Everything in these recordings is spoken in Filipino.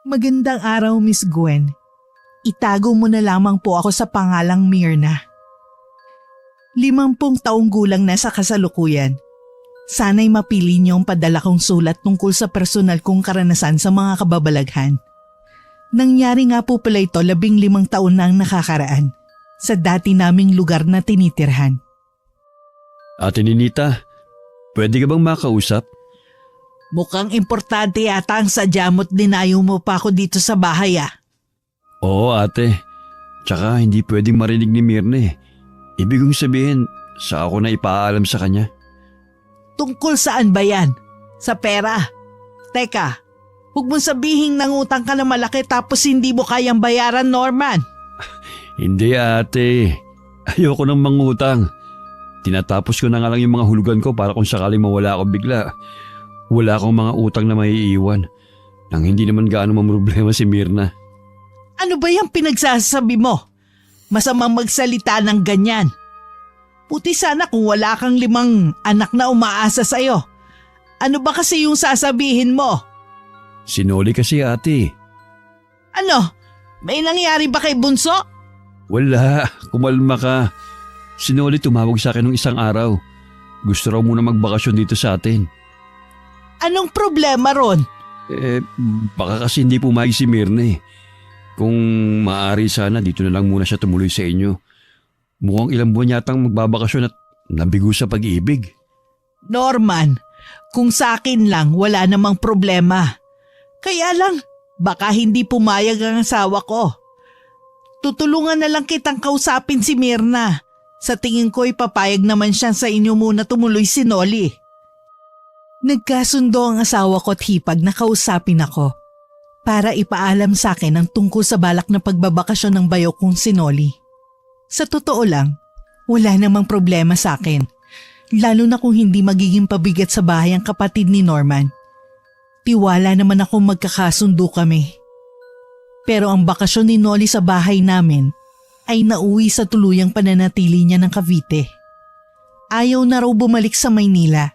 Magandang araw, Miss Gwen. Itago mo na lamang po ako sa pangalang Myrna. 50 taong gulang na sa kasalukuyan. Sana'y mapili niyo ang padala kong sulat tungkol sa personal kong karanasan sa mga kababalaghan. Nangyari nga po pala ito 15 taon na ang nakakaraan sa dati naming lugar na tinitirhan. Ate Ninita, pwede ka bang makausap? Mukhang importante yata ang sadya mo't dinayo mo pa ako dito sa bahay Oo ate, tsaka hindi pwedeng marinig ni Myrna eh. Ibig kong sabihin, sa ako na ipaalam sa kanya. Tungkol saan ba yan? Sa pera? Teka, huwag mong sabihing nangutang ka na malaki tapos hindi mo kayang bayaran, Norman. Hindi ate, ayoko nang mangutang. Tinatapos ko na nga lang yung mga hulugan ko para kung sakaling mawala ako bigla. Wala akong mga utang na maiiwan nang hindi naman gaano mamroblema si Myrna. Ano ba yung pinagsasabi mo? Masamang magsalita ng ganyan. Puti sana kung wala kang 5 anak na umaasa sa'yo. Ano ba kasi yung sasabihin mo? Sinoli kasi ate. Ano? May nangyari ba kay Bunso? Wala, kumalma ka. Sinoli tumawag sa akin nung isang araw. Gusto raw muna magbakasyon dito sa atin. Anong problema ron? Baka kasi hindi pumayag si Myrna eh. Kung maaari sana dito na lang muna siya tumuloy sa inyo. Mukhang ilang buwan yatang magbabakasyon at nabigo sa pag-ibig. Norman, kung sa akin lang wala namang problema. Kaya lang, baka hindi pumayag ang asawa ko. Tutulungan na lang kitang kausapin si Myrna. Sa tingin ko ipapayag naman siya sa inyo muna tumuloy si Noli. Nagkasundo ang asawa ko at hipag na kausapin ako para ipaalam sa akin ang tungkol sa balak na pagbabakasyon ng bayo kong si Noli. Sa totoo lang, wala namang problema sa akin, lalo na kung hindi magiging pabigat sa bahay ang kapatid ni Norman. Tiwala naman akong magkakasundo kami. Pero ang bakasyon ni Noli sa bahay namin ay nauwi sa tuluyang pananatili niya ng Cavite. Ayaw na raw bumalik sa Maynila,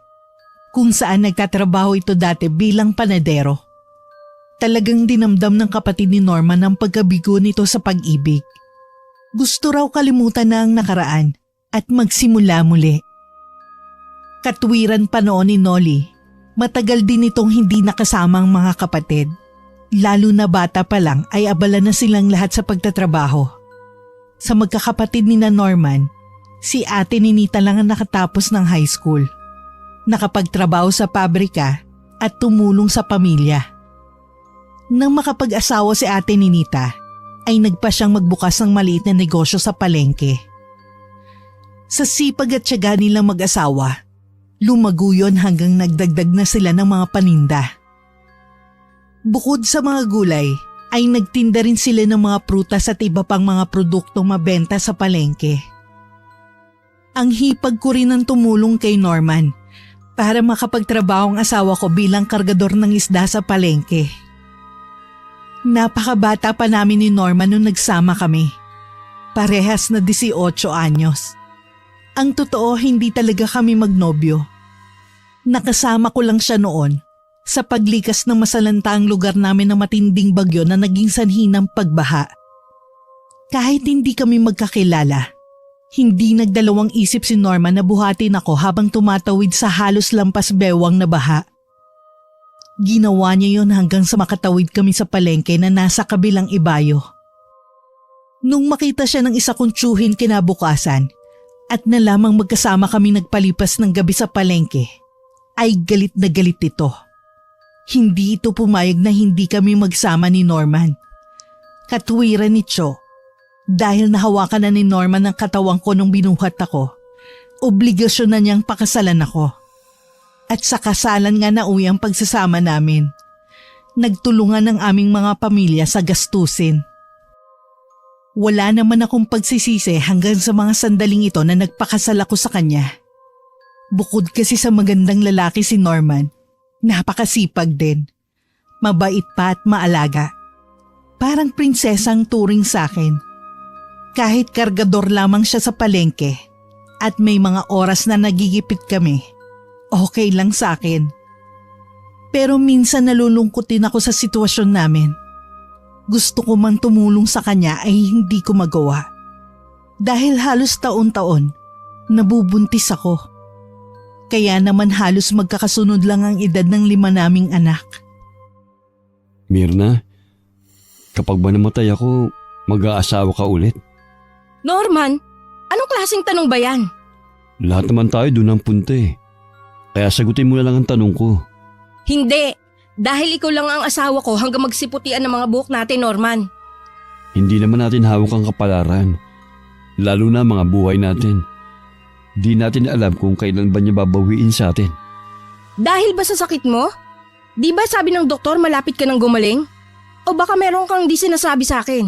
kung saan nagtatrabaho ito dati bilang panadero. Talagang dinamdam ng kapatid ni Norman ang pagkabigo nito sa pag-ibig. Gusto raw kalimutan na ang nakaraan at magsimula muli. Katwiran pa noon ni Noli, matagal din itong hindi nakasama ang mga kapatid. Lalo na bata pa lang ay abala na silang lahat sa pagtatrabaho. Sa magkakapatid ni na Norman, si Ate Ninita lang ang nakatapos ng high school. Nakapagtrabaho sa pabrika at tumulong sa pamilya. Nang makapag-asawa si Ate Ninita, ay nagpa siyang magbukas ng maliit na negosyo sa palengke. Sa sipag at tiyaga nilang mag-asawa, lumago yun hanggang nagdagdag na sila ng mga paninda. Bukod sa mga gulay, ay nagtinda rin sila ng mga prutas at iba pang mga produktong mabenta sa palengke. Ang hipag ko rin ang tumulong kay Norman para makapagtrabaho ang asawa ko bilang kargador ng isda sa palengke. Napakabata pa namin ni Norman nung nagsama kami. Parehas na 18 anyos. Ang totoo, hindi talaga kami magnobyo. Nakasama ko lang siya noon sa paglikas ng masalantang lugar namin ng matinding bagyo na naging sanhi ng pagbaha. Kahit hindi kami magkakilala, hindi nagdalawang isip si Norman na buhatin ako habang tumatawid sa halos lampas bewang na baha. Ginawa niya yon hanggang sa makatawid kami sa palengke na nasa kabilang ibayo. Nung makita siya ng isa kong tiyuhin kinabukasan at nalamang magkasama kami nagpalipas ng gabi sa palengke, ay galit na galit ito. Hindi ito pumayag na hindi kami magsama ni Norman. Katwiran ni Cho, dahil nahawakan na ni Norman ang katawan ko nung binuhat ako, obligasyon na niyang pakasalan ako. At sa kasalan nga nauwi ang pagsasama namin. Nagtulungan ng aming mga pamilya sa gastusin. Wala naman akong pagsisisi hanggang sa mga sandaling ito na nagpakasal ako sa kanya. Bukod kasi sa magandang lalaki si Norman, napakasipag din. Mabait pa at maalaga. Parang prinsesang turing sa akin. Kahit kargador lamang siya sa palengke at may mga oras na nagigipit kami, okay lang sa akin. Pero minsan nalulungkot din ako sa sitwasyon namin. Gusto ko man tumulong sa kanya ay hindi ko magawa. Dahil halos taon-taon, nabubuntis ako. Kaya naman halos magkakasunod lang ang edad ng 5 naming anak. Mirna, kapag ba namatay ako, mag-aasawa ka ulit? Norman, anong klaseng tanong ba yan? Lahat naman tayo doon ang punta eh. Kaya sagutin mo na lang ang tanong ko. Hindi, dahil ikaw lang ang asawa ko hanggang magsiputian ng mga buhok natin, Norman. Hindi naman natin hawak ang kapalaran. Lalo na mga buhay natin. Di natin alam kung kailan ba niya babawiin sa atin. Dahil ba sa sakit mo? Di ba sabi ng doktor malapit ka nang gumaling? O baka meron kang di sinasabi sa akin?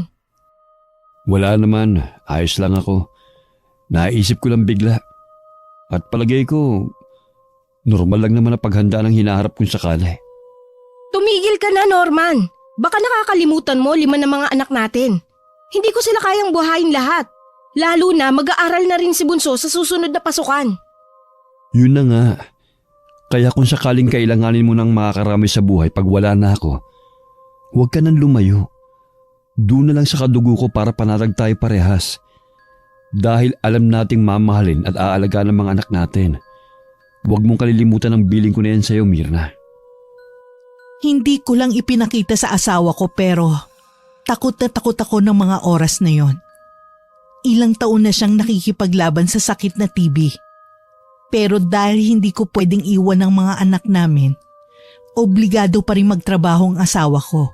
Wala naman, ayos lang ako. Naisip ko lang bigla. At palagay ko, normal lang naman na paghandaan ang hinaharap kung sakali. Tumigil ka na, Norman. Baka nakakalimutan mo 5 na mga anak natin. Hindi ko sila kayang buhayin lahat. Lalo na mag-aaral na rin si Bunso sa susunod na pasukan. Yun na nga. Kaya kung sakaling kailanganin mo ng makakarami sa buhay pag wala na ako, huwag ka nang lumayo. Doon na lang sa kadugo ko para panatag tayo parehas. Dahil alam nating mamahalin at aalagaan ng mga anak natin. Huwag mong kalilimutan ang biling ko na yan sa'yo, Mirna. Hindi ko lang ipinakita sa asawa ko pero takot na takot ako ng mga oras na yon. Ilang taon na siyang nakikipaglaban sa sakit na TB. Pero dahil hindi ko pwedeng iwan ang mga anak namin, obligado pa rin magtrabaho ang asawa ko.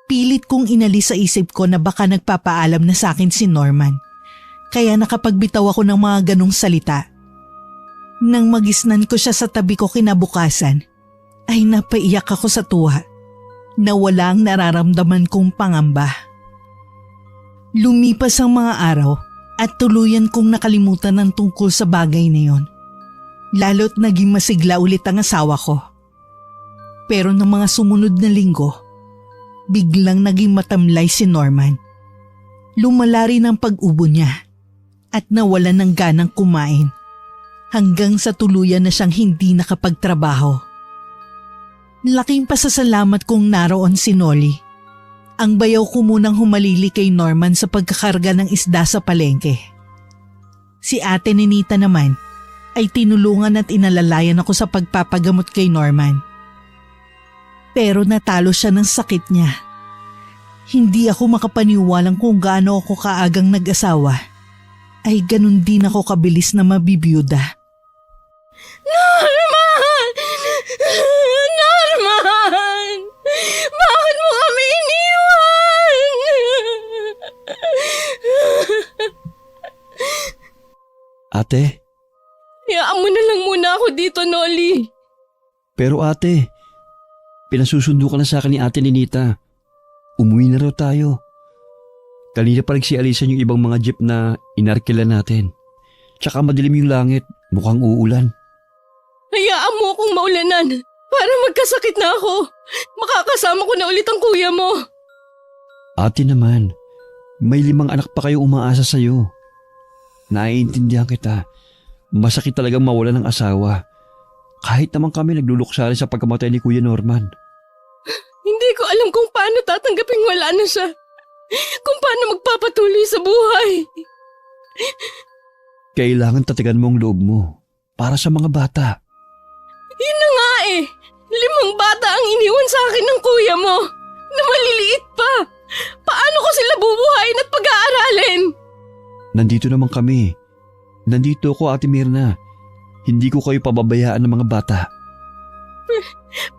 Pilit kong inalis sa isip ko na baka nagpapaalam na sa akin si Norman. Kaya nakapagbitaw ako ng mga ganong salita. Nang magisnan ko siya sa tabi ko kinabukasan, ay napaiyak ako sa tuwa na walang nararamdaman kong pangamba. Lumipas ang mga araw at tuluyan kong nakalimutan ang tungkol sa bagay na yon. Lalo't naging masigla ulit ang asawa ko. Pero ng mga sumunod na linggo, biglang naging matamlay si Norman. Lumala rin ang pag-ubo niya at nawalan ng ganang kumain hanggang sa tuluyan na siyang hindi nakapagtrabaho. Laking pasasalamat kong naroon si Noli. Ang bayaw ko munang humalili kay Norman sa pagkakarga ng isda sa palengke. Si Ate Ninita naman ay tinulungan at inalalayan ako sa pagpapagamot kay Norman. Pero natalo siya ng sakit niya. Hindi ako makapaniwalang kung gaano ako kaagang nag-asawa, ay ganun din ako kabilis na mabibiyuda. Norman! Norman! Bakit mo kami iniwan? Ate, Hayaan mo na lang muna ako dito, Noli. pero ate, pinasusundo ka na sa akin ni Ate Ninita. Umuwi na raw tayo. Kanina pa nagsialisan yung ibang mga jeep na inarkila natin. Tsaka madilim yung langit, mukhang uulan. Hayaan mo akong maulanan para magkasakit na ako. Makakasama ko na ulit ang kuya mo. Ate naman, may 5 anak pa kayo umaasa sa'yo. Naiintindihan kita. Masakit talagang mawalan ng asawa. Kahit naman kami nagluluksari sa pagkamatay ni Kuya Norman. Hindi ko alam kung paano tatanggaping wala na siya. Kung paano magpapatuloy sa buhay. Kailangan tatigan mo ang loob mo para sa mga bata. Yun na nga eh. 5 bata ang iniwan sa akin ng kuya mo. Na maliliit pa. Paano ko sila bubuhayin at pag-aaralin? Nandito naman kami. Nandito ako, Ate Mirna. Hindi ko kayo pababayaan ng mga bata.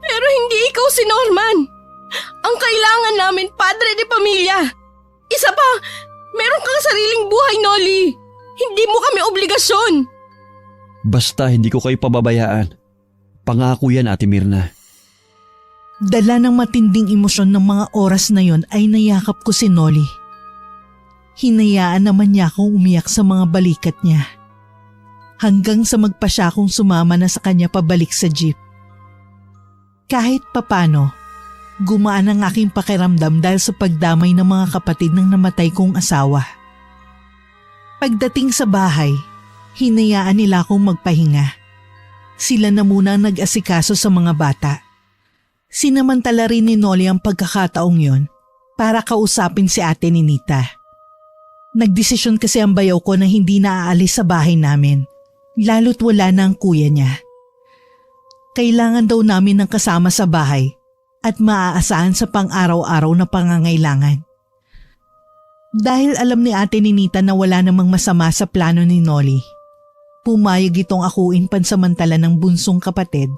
Pero hindi ikaw si Norman. Ang kailangan namin, padre de pamilya. Isa pa, meron kang sariling buhay, Noli. Hindi mo kami obligasyon. Basta hindi ko kayo pababayaan. Pangako yan, Ate Mirna. Dala ng matinding emosyon ng mga oras na yon ay nayakap ko si Noli. Hinayaan naman niya akong umiyak sa mga balikat niya. Hanggang sa magpa siya akong sumama na sa kanya pabalik sa jeep. Kahit papano, gumaan ang aking pakiramdam dahil sa pagdamay ng mga kapatid ng namatay kong asawa. Pagdating sa bahay, hinayaan nila akong magpahinga. Sila na muna ang nag-asikaso sa mga bata. Sinamantala rin ni Noli ang pagkakataong yon para kausapin si ate ni Nita. Nagdesisyon kasi ang bayaw ko na hindi na aalis sa bahay namin, lalo't wala na ang kuya niya. Kailangan daw namin ng kasama sa bahay at maaasahan sa pang-araw-araw na pangangailangan. Dahil alam ni ate ni Nita na wala namang masama sa plano ni Nolly, pumayag itong akuin pansamantala ng bunsong kapatid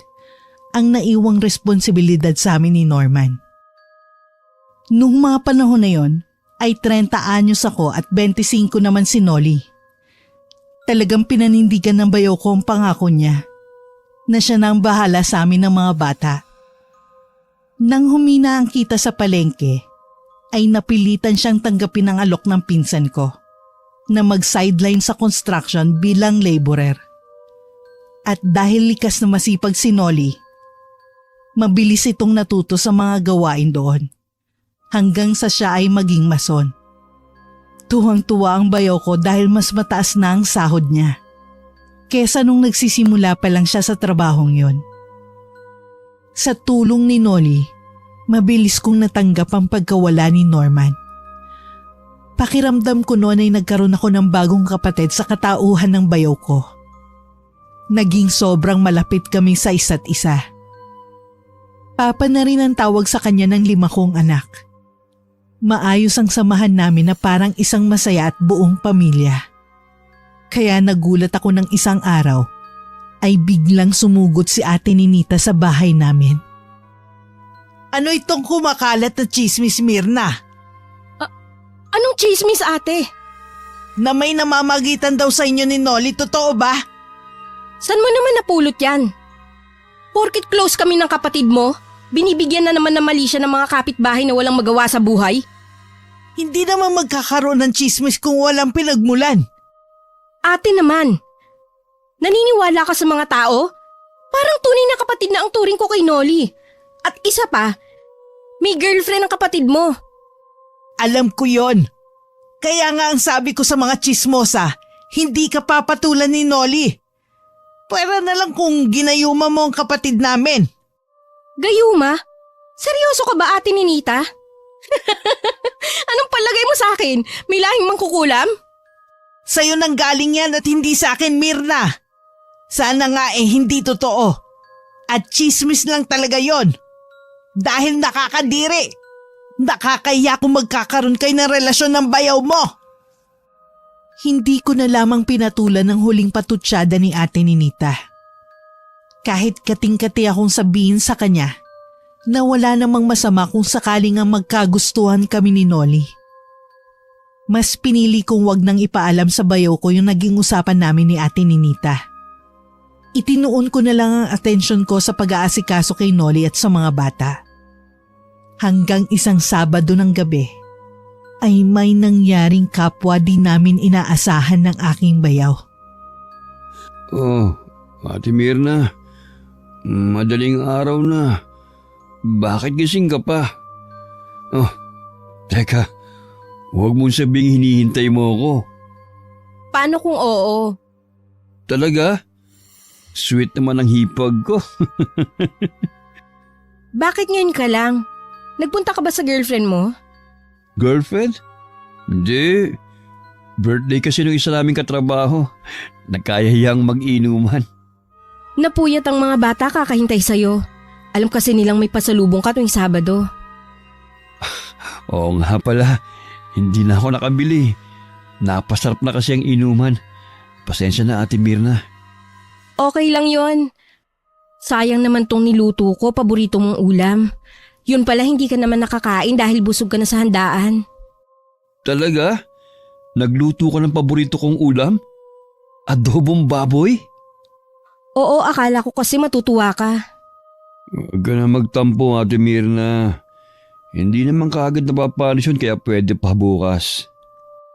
ang naiwang responsibilidad sa amin ni Norman. Nung mga panahon na yon, ay 30 anyos ako at 25 naman si Nolly. Talagang pinanindigan ng bayaw ko ang pangako niya na siya na ang bahala sa amin ng mga bata. Nang humina ang kita sa palengke, ay napilitan siyang tanggapin ang alok ng pinsan ko na mag-sideline sa construction bilang laborer. At dahil likas na masipag si Nolly, mabilis itong natuto sa mga gawain doon hanggang sa siya ay maging mason. Tuwang-tuwa ang bayaw ko dahil mas mataas na ang sahod niya kesa nung nagsisimula pa lang siya sa trabahong yon. Sa tulong ni Nolly, mabilis kong natanggap ang pagkawala ni Norman. Pakiramdam ko noon ay nagkaroon ako ng bagong kapatid sa katauhan ng bayaw ko. Naging sobrang malapit kami sa isa't isa. Papa na rin ang tawag sa kanya ng 5 kong anak. Maayos ang samahan namin na parang isang masaya at buong pamilya. Kaya nagulat ako ng isang araw ay biglang sumugot si ate ni Nita sa bahay namin. Ano itong kumakalat na chismis, Mirna? Anong chismis, ate? Na may namamagitan daw sa inyo ni Nolly, totoo ba? San mo naman napulot yan? Porkit close kami ng kapatid mo, binibigyan na naman ng mali siya ng mga kapitbahay na walang magawa sa buhay? Hindi naman magkakaroon ng chismis kung walang pinagmulan. Ate naman, naniniwala ka sa mga tao? Parang tunay na kapatid na ang turing ko kay Nolly. At isa pa, may girlfriend ang kapatid mo. Alam ko yon. Kaya nga ang sabi ko sa mga chismosa, hindi ka papatulan ni Nolly. Pwera na lang kung ginayuma mo ang kapatid namin. Gayuma? Seryoso ka ba, ate ni Nita? Anong palagay mo sa akin? May lahing mangkukulam? Sa'yo nang galing yan at hindi sa akin, Mirna. Sana nga hindi totoo. At chismis lang talaga yon. Dahil nakakadiri. Nakakaya kung magkakaroon kayo ng relasyon ng bayaw mo. Hindi ko na lamang pinatulan ng huling patutsyada ni ate ni Nita. Kahit kating-kati akong sabihin sa kanya na wala namang masama kung sakaling ang magkagustuhan kami ni Nolly. Mas pinili kong wag nang ipaalam sa bayaw ko yung naging usapan namin ni ate ni Nita. Itinuon ko na lang ang atensyon ko sa pag-aasikaso kay Nolly at sa mga bata. Hanggang isang Sabado ng gabi ay may nangyaring kapwa di namin inaasahan ng aking bayaw. Oh, Ate Mirna, madaling araw na. Bakit gising ka pa? Oh, teka, huwag mong sabing hinihintay mo ako. Paano kung oo? Talaga? Sweet naman ang hipag ko. Bakit ngayon ka lang? Nagpunta ka ba sa girlfriend mo? Girlfriend? Hindi. Birthday kasi nung isa naming katrabaho. Nagkayahiyang mag-inuman. Napuyat ang mga bata kakahintay sa'yo. Alam kasi nilang may pasalubong ka tuwing Sabado. Oo nga pala. Hindi na ako nakabili. Napasarap na kasi ang inuman. Pasensya na, Ate Mirna. Okay lang yon. Sayang naman tong niluto ko, paborito mong ulam. Yun pala hindi ka naman nakakain dahil busog ka na sa handaan. Talaga? Nagluto ka ng paborito kong ulam? Adobong baboy? Oo, akala ko kasi matutuwa ka. Huwag ka na magtampo, Ate Mirna. Hindi naman kaagad napapalis yun kaya pwede pa bukas.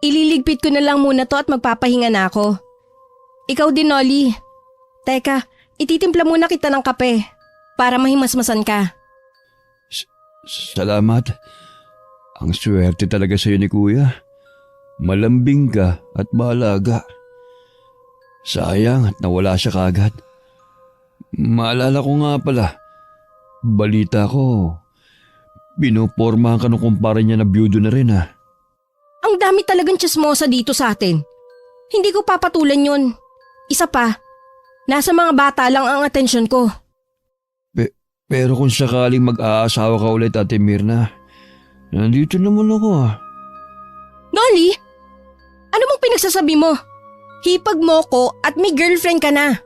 Ililigpit ko na lang muna to at magpapahinga na ako. Ikaw din, Nolly. Teka, ititimpla muna kita ng kape para mahimasmasan ka. Salamat. Ang swerte talaga sa'yo ni Kuya. Malambing ka at maalaga. Sayang at nawala siya kagad. Maalala ko nga pala. Balita ko, Pinopormahan ka ng kumpare niya na byudo na rin ha. Ang dami talagang tsismosa dito sa atin. Hindi ko papatulan yun. Isa pa, nasa mga bata lang ang atensyon ko. Pero kung sakaling mag-aasawa ka ulit, Ate Mirna, nandito naman ako ha. Noli, ano bang pinagsasabi mo? Hipag mo ko at may girlfriend ka na.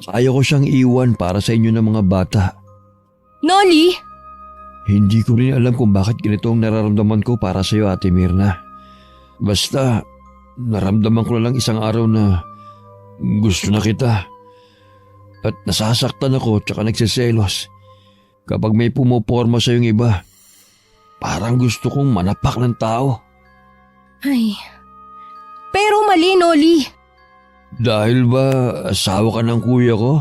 Kaya ko siyang iwan para sa inyo ng mga bata. Noli, Hindi ko rin alam kung bakit ganito ang nararamdaman ko para sa iyo, Ate Mirna. Basta, naramdaman ko na lang isang araw na gusto na kita. At nasasaktan ako tsaka nagsiselos kapag may pumoporma sa yung iba. Parang gusto kong manapak ng tao. ay. Pero mali, Noli. Dahil ba asawa ka ng kuya ko?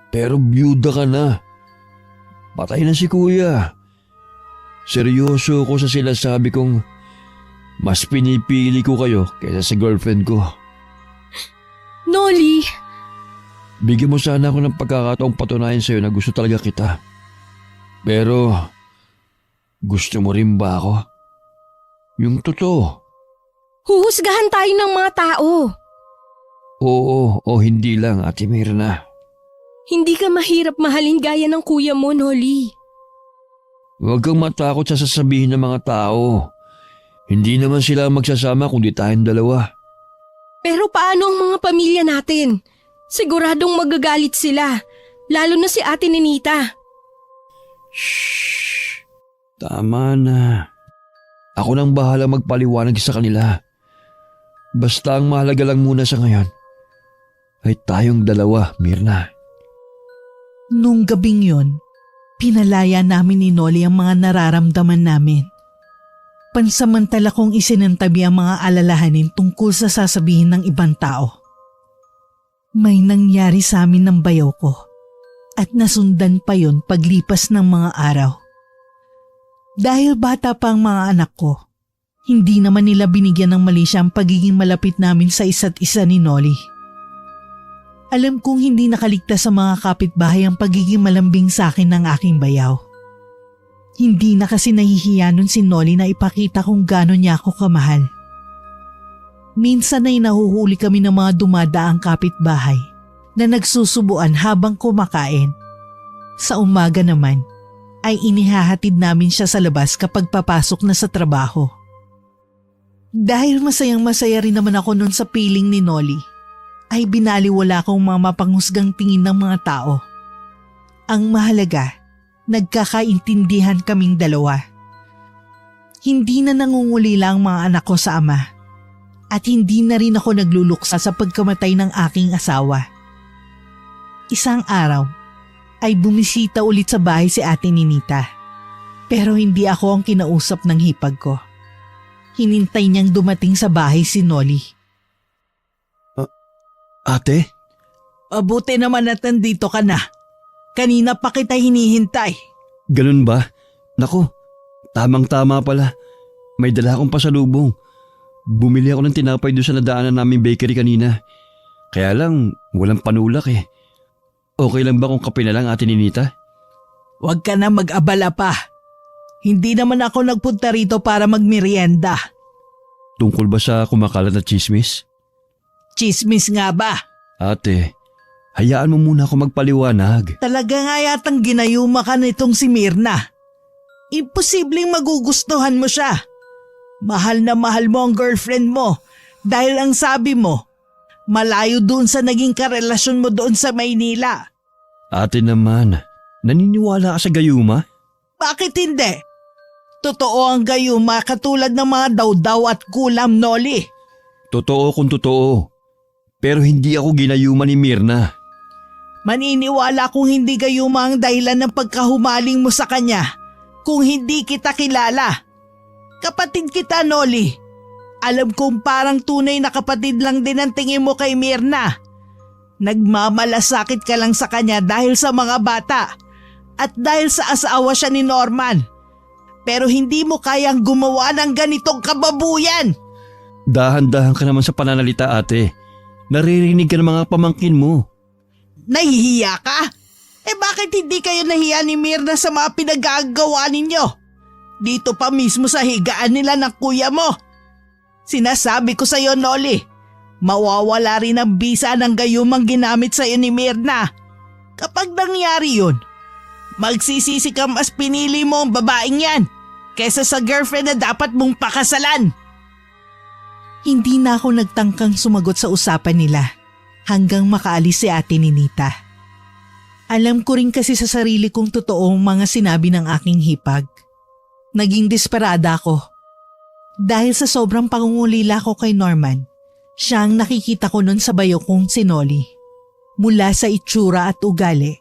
Pero byuda ka na. Patay na si kuya. Seryoso ko sa sinasabi kong mas pinipili ko kayo kaysa sa girlfriend ko. Noli, Bigyan mo sana ako ng pagkakataong patunayan sa'yo na gusto talaga kita. Pero, gusto mo rin ba ako? Yung totoo. huhusgahan tayo ng mga tao. Oo o hindi lang, Ate Mirna. Hindi ka mahirap mahalin gaya ng kuya mo, Noli. Huwag kang matakot sa sasabihin ng mga tao. Hindi naman sila magsasama kundi tayong dalawa. Pero paano ang mga pamilya natin? Siguradong magagalit sila, lalo na si Ate Ninita. Shhh! Tama na. Ako nang bahala magpaliwanag sa kanila. Basta ang mahalaga lang muna sa ngayon ay tayong dalawa, Mirna. Nung gabing yon, pinalaya namin ni Noli ang mga nararamdaman namin. Pansamantala kong isinantabi ang mga alalahanin tungkol sa sasabihin ng ibang tao. May nangyari sa amin ng bayaw ko at nasundan pa yon paglipas ng mga araw. Dahil bata pa ang mga anak ko, hindi naman nila binigyan ng mali siya ang pagiging malapit namin sa isa't isa ni Noli. Alam kong hindi nakaligtas sa mga kapitbahay ang pagiging malambing sa akin ng aking bayaw. Hindi na kasi nahihiya nun si Noli na ipakita kung gaano niya ako kamahal. Minsan ay nahuhuli kami ng mga dumadaang kapitbahay na nagsusubuan habang kumakain. Sa umaga naman ay inihahatid namin siya sa labas kapag papasok na sa trabaho. Dahil masayang masaya rin naman ako nun sa piling ni Noli, ay binaliwala kong mga mapanghusgang tingin ng mga tao. Ang mahalaga, nagkakaintindihan kaming dalawa. Hindi na nangungulila ang mga anak ko sa ama at hindi na rin ako nagluluksa sa pagkamatay ng aking asawa. Isang araw ay bumisita ulit sa bahay si Ate Ninita, pero hindi ako ang kinausap ng hipag ko. Hinintay niyang dumating sa bahay si Noli. Ate? Abuti naman at nandito ka na. Kanina pa kita hinihintay. Ganun ba? Naku, tamang-tama pala. May dala akong pasalubong. Bumili ako ng tinapay doon sa nadaanan naming bakery kanina. Kaya lang, walang panulak eh. Okay lang ba kung kape na lang, Ate Ninita? Huwag ka na mag-abala pa. Hindi naman ako nagpunta rito para magmerienda. Tungkol ba sa kumakalat na chismis? Chismis nga ba? Ate, hayaan mo muna ako magpaliwanag. Talaga nga yatang ginayuma ka nitong si Mirna. Imposibleng magugustuhan mo siya. Mahal na mahal mo ang girlfriend mo dahil ang sabi mo, malayo doon sa naging karelasyon mo doon sa Maynila. Ate naman, naniniwala ka sa gayuma? Bakit hindi? Totoo ang gayuma katulad ng mga dawdaw at kulam, Noli. Totoo kung totoo. Pero hindi ako ginayuma ni Mirna. Maniniwala kung hindi gayuma ang dahilan ng pagkahumaling mo sa kanya kung hindi kita kilala. Kapatid kita, Noli. Alam kong parang tunay na kapatid lang din ang tingin mo kay Mirna. Nagmamalasakit ka lang sa kanya dahil sa mga bata at dahil sa asawa siya ni Norman. Pero hindi mo kayang gumawa ng ganitong kababuyan. Dahan-dahan ka naman sa pananalita, ate. Naririnig ka ng mga pamangkin mo. Nahihiya ka? Bakit hindi kayo nahiya ni Mirna sa mga pinagagawa ninyo? Dito pa mismo sa higaan nila ng kuya mo. Sinasabi ko sa'yo, Noli, mawawala rin ang bisa ng gayumang ginamit sa'yo ni Mirna. Kapag nangyari yun, magsisisi ka mas pinili mo ang babaeng yan kesa sa girlfriend na dapat mong pakasalan. Hindi na ako nagtangkang sumagot sa usapan nila hanggang makaalis si Ate Ninita. Alam ko rin kasi sa sarili kong totoo ang mga sinabi ng aking hipag. Naging desperada ako. Dahil sa sobrang pangungulila ko kay Norman, siya ang nakikita ko noon sa bayo kong si Noli. Mula sa itsura at ugali,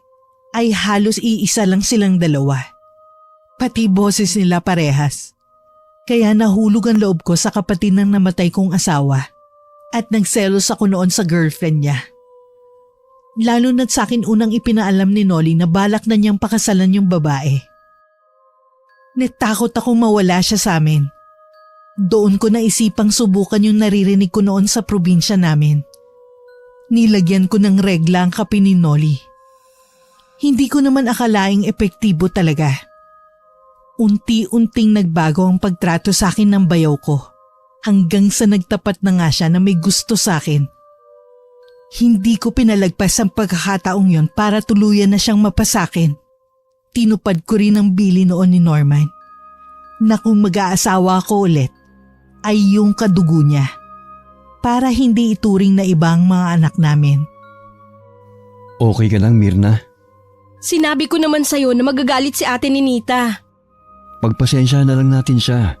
ay halos iisa lang silang dalawa. Pati boses nila parehas. Kaya nahulog ang loob ko sa kapatid ng namatay kong asawa at nagselos ako noon sa girlfriend niya. Lalo na't sa akin unang ipinaalam ni Noli na balak na niyang pakasalan yung babae. Natakot akong mawala siya sa amin. Doon ko naisipang subukan yung naririnig ko noon sa probinsya namin. Nilagyan ko ng regla ang kape ni Noli. Hindi ko naman akalaing epektibo talaga. Unti-unting nagbago ang pagtrato sa akin ng bayaw ko hanggang sa nagtapat na nga siya na may gusto sa akin. Hindi ko pinalagpas ang pagkakataong yon para tuluyan na siyang mapasakin. Tinupad ko rin ang bili noon ni Norman na kung mag-aasawa ko ulit ay yung kadugo niya para hindi ituring na ibang mga anak namin. Okay ka lang, Mirna? Sinabi ko naman sa'yo na magagalit si Ate Ninita. Pagpasensyahan na lang natin siya.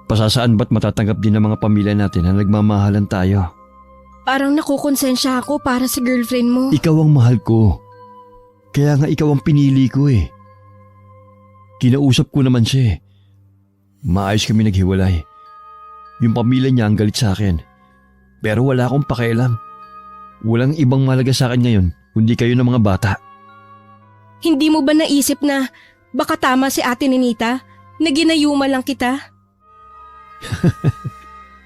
Pasasaan ba't matatanggap din ng mga pamilya natin na nagmamahalan tayo? Parang nakukonsensya ako para sa girlfriend mo. Ikaw ang mahal ko. Kaya nga ikaw ang pinili ko eh. Kinausap ko naman siya eh. Maayos kami naghiwalay. Yung pamilya niya ang galit sa akin. Pero wala akong pakialam. Walang ibang mahalaga sa akin ngayon kundi kayo ng mga bata. Hindi mo ba naisip na baka tama si Ate Ninita na ginayuma lang kita?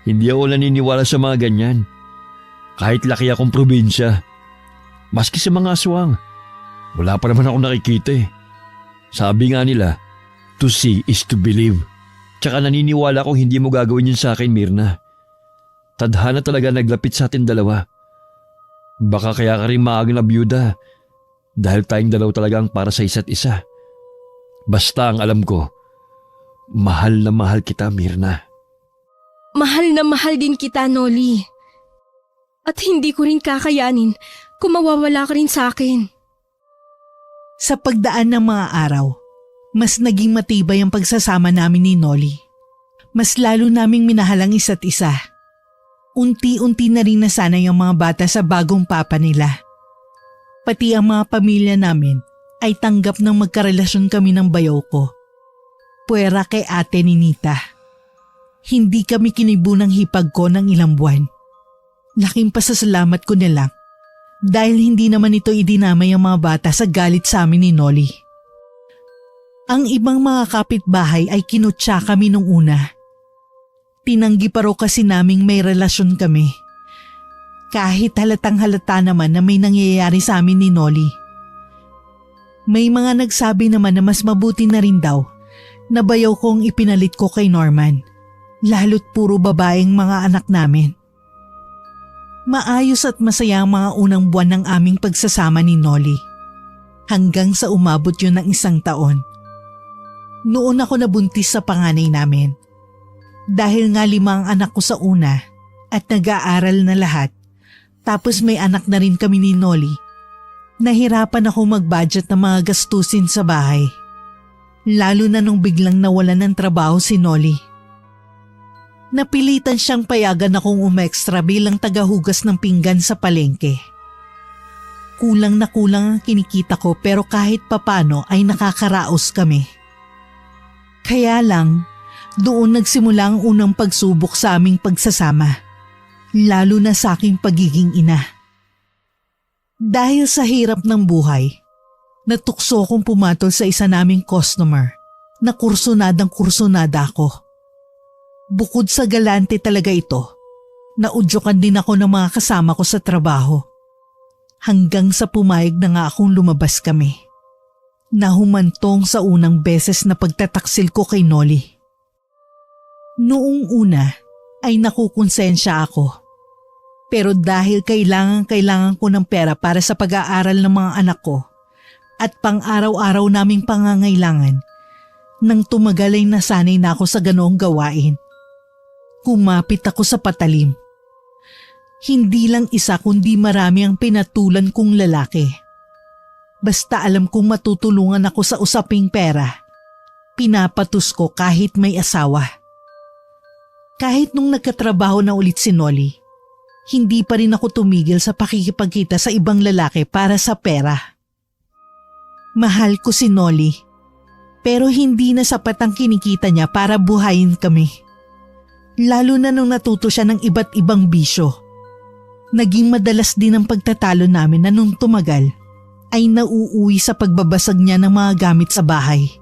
Hindi ako naniniwala sa mga ganyan. Kahit laki akong probinsya. Maski sa mga aswang. Wala pa naman ako nakikita eh. Sabi nga nila, to see is to believe. Tsaka naniniwala akong hindi mo gagawin yun sa akin, Mirna. Tadhana talaga naglapit sa atin dalawa. Baka kaya ka rin maagang nabiyuda dahil tayong dalaw talaga ang para sa isa't isa. Basta ang alam ko, mahal na mahal kita, Mirna. Mahal na mahal din kita, Noli. At hindi ko rin kakayanin kung mawawala ka rin sa akin. Sa pagdaan ng mga araw, mas naging matibay ang pagsasama namin ni Noli. Mas lalo naming minahal ang isa't isa. Unti-unti na rin nasanay ang mga bata sa bagong papa nila. Pati ang mga pamilya namin ay tanggap ng magkarelasyon kami ng bayaw ko. Puwera kay Ate Ninita. Hindi kami kinibo ng hipag ko ng ilang buwan. Laking pasasalamat ko na lang dahil hindi naman ito idinamay ang mga bata sa galit sa amin ni Noli. Ang ibang mga kapitbahay ay kinutya kami nung una. Tinanggi pa raw kasi naming may relasyon kami. Kahit halatang halata naman na may nangyayari sa amin ni Noli. May mga nagsabi naman na mas mabuti na rin daw na bayaw kong ipinalit ko kay Norman. Lalo't puro babaeng mga anak namin. Maayos at masaya ang mga unang buwan ng aming pagsasama ni Noli. Hanggang sa umabot yun ng 1 taon. Noon ako nabuntis sa panganay namin. Dahil nga 5 ang anak ko sa una at nag-aaral na lahat, tapos may anak na rin kami ni Noli, nahirapan ako mag-budget ng mga gastusin sa bahay. Lalo na nung biglang nawalan ng trabaho si Noli. Napilitan siyang payagan akong umextra bilang tagahugas ng pinggan sa palengke. Kulang na kulang ang kinikita ko pero kahit papano ay nakakaraos kami. Kaya lang, doon nagsimula ang unang pagsubok sa aming pagsasama, lalo na sa aking pagiging ina. Dahil sa hirap ng buhay, natukso kong pumatol sa isa naming customer na kursunadang-kursunada ako. Bukod sa galante talaga ito, naudyukan din ako ng mga kasama ko sa trabaho. Hanggang sa pumayag na nga akong lumabas kami. Nahumantong sa unang beses na pagtataksil ko kay Nolly. Noong una ay nakukonsensya ako. Pero dahil kailangan ko ng pera para sa pag-aaral ng mga anak ko at pang-araw-araw naming pangangailangan, nang tumagal ay nasanay na ako sa ganoong gawain. Kumapit ako sa patalim. Hindi lang isa kundi marami ang pinatulan kong lalaki. Basta alam kong matutulungan ako sa usaping pera, pinapatus ko kahit may asawa. Kahit nung nagkatrabaho na ulit si Nolly, hindi pa rin ako tumigil sa pakikipagkita sa ibang lalaki para sa pera. Mahal ko si Nolly, pero hindi na sapat ang kinikita niya para buhayin kami. Lalo na nung natuto siya ng iba't ibang bisyo. Naging madalas din ang pagtatalo namin na nung tumagal ay nauuwi sa pagbabasag niya ng mga gamit sa bahay.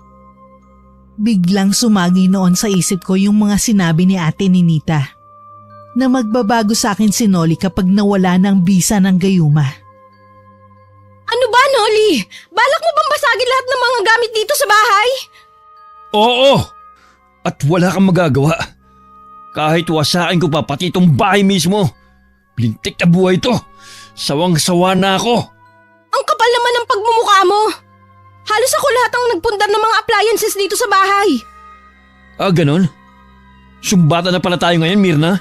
Biglang sumagi noon sa isip ko yung mga sinabi ni Ate Ninita na magbabago sa akin si Nolly kapag nawala ng bisa ng gayuma. Ano ba, Nolly? Balak mo bang basagin lahat ng mga gamit dito sa bahay? Oo! At wala kang magagawa. Kahit wasain ko pa pati itong bahay mismo. Lintik na buhay ito. Sawang-sawa na ako. Ang kapal naman ng pagmumukha mo. Halos ako lahat ang nagpundar ng mga appliances dito sa bahay. Ah, ganon? Sumbata na pala tayo ngayon, Mirna?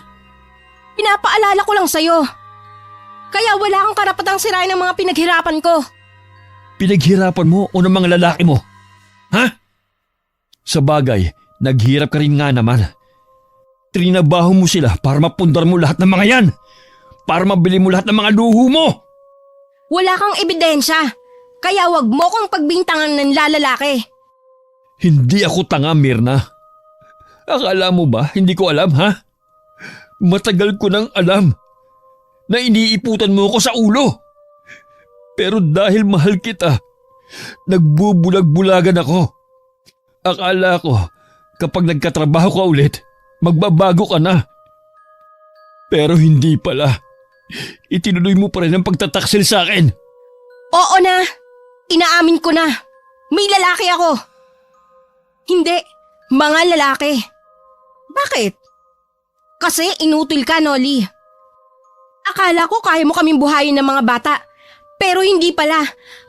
Pinapaalala ko lang sa'yo. Kaya wala kang karapatang sirain ang mga pinaghirapan ko. Pinaghirapan mo o ng mga lalaki mo? Ha? Sa bagay, naghirap ka rin nga naman. Trinabaho mo sila para mapundar mo lahat ng mga yan. Para mabili mo lahat ng mga luho mo. Wala kang ebidensya. Kaya wag mo kong pagbintangan ng lalaki. Hindi ako tanga, Mirna. Akala mo ba hindi ko alam, ha? Matagal ko nang alam na iniiputan mo ko sa ulo. Pero dahil mahal kita, nagbubulag-bulagan ako. Akala ko kapag nagkatrabaho ka ulit, magbabago ka na. Pero hindi pala. Itinuloy mo pa rin ang pagtataksil sa akin. Oo na. Inaamin ko na. May lalaki ako. Hindi. Mga lalaki. Bakit? Kasi inutil ka, Nolly. Akala ko kaya mo kaming buhayin ng mga bata. Pero hindi pala.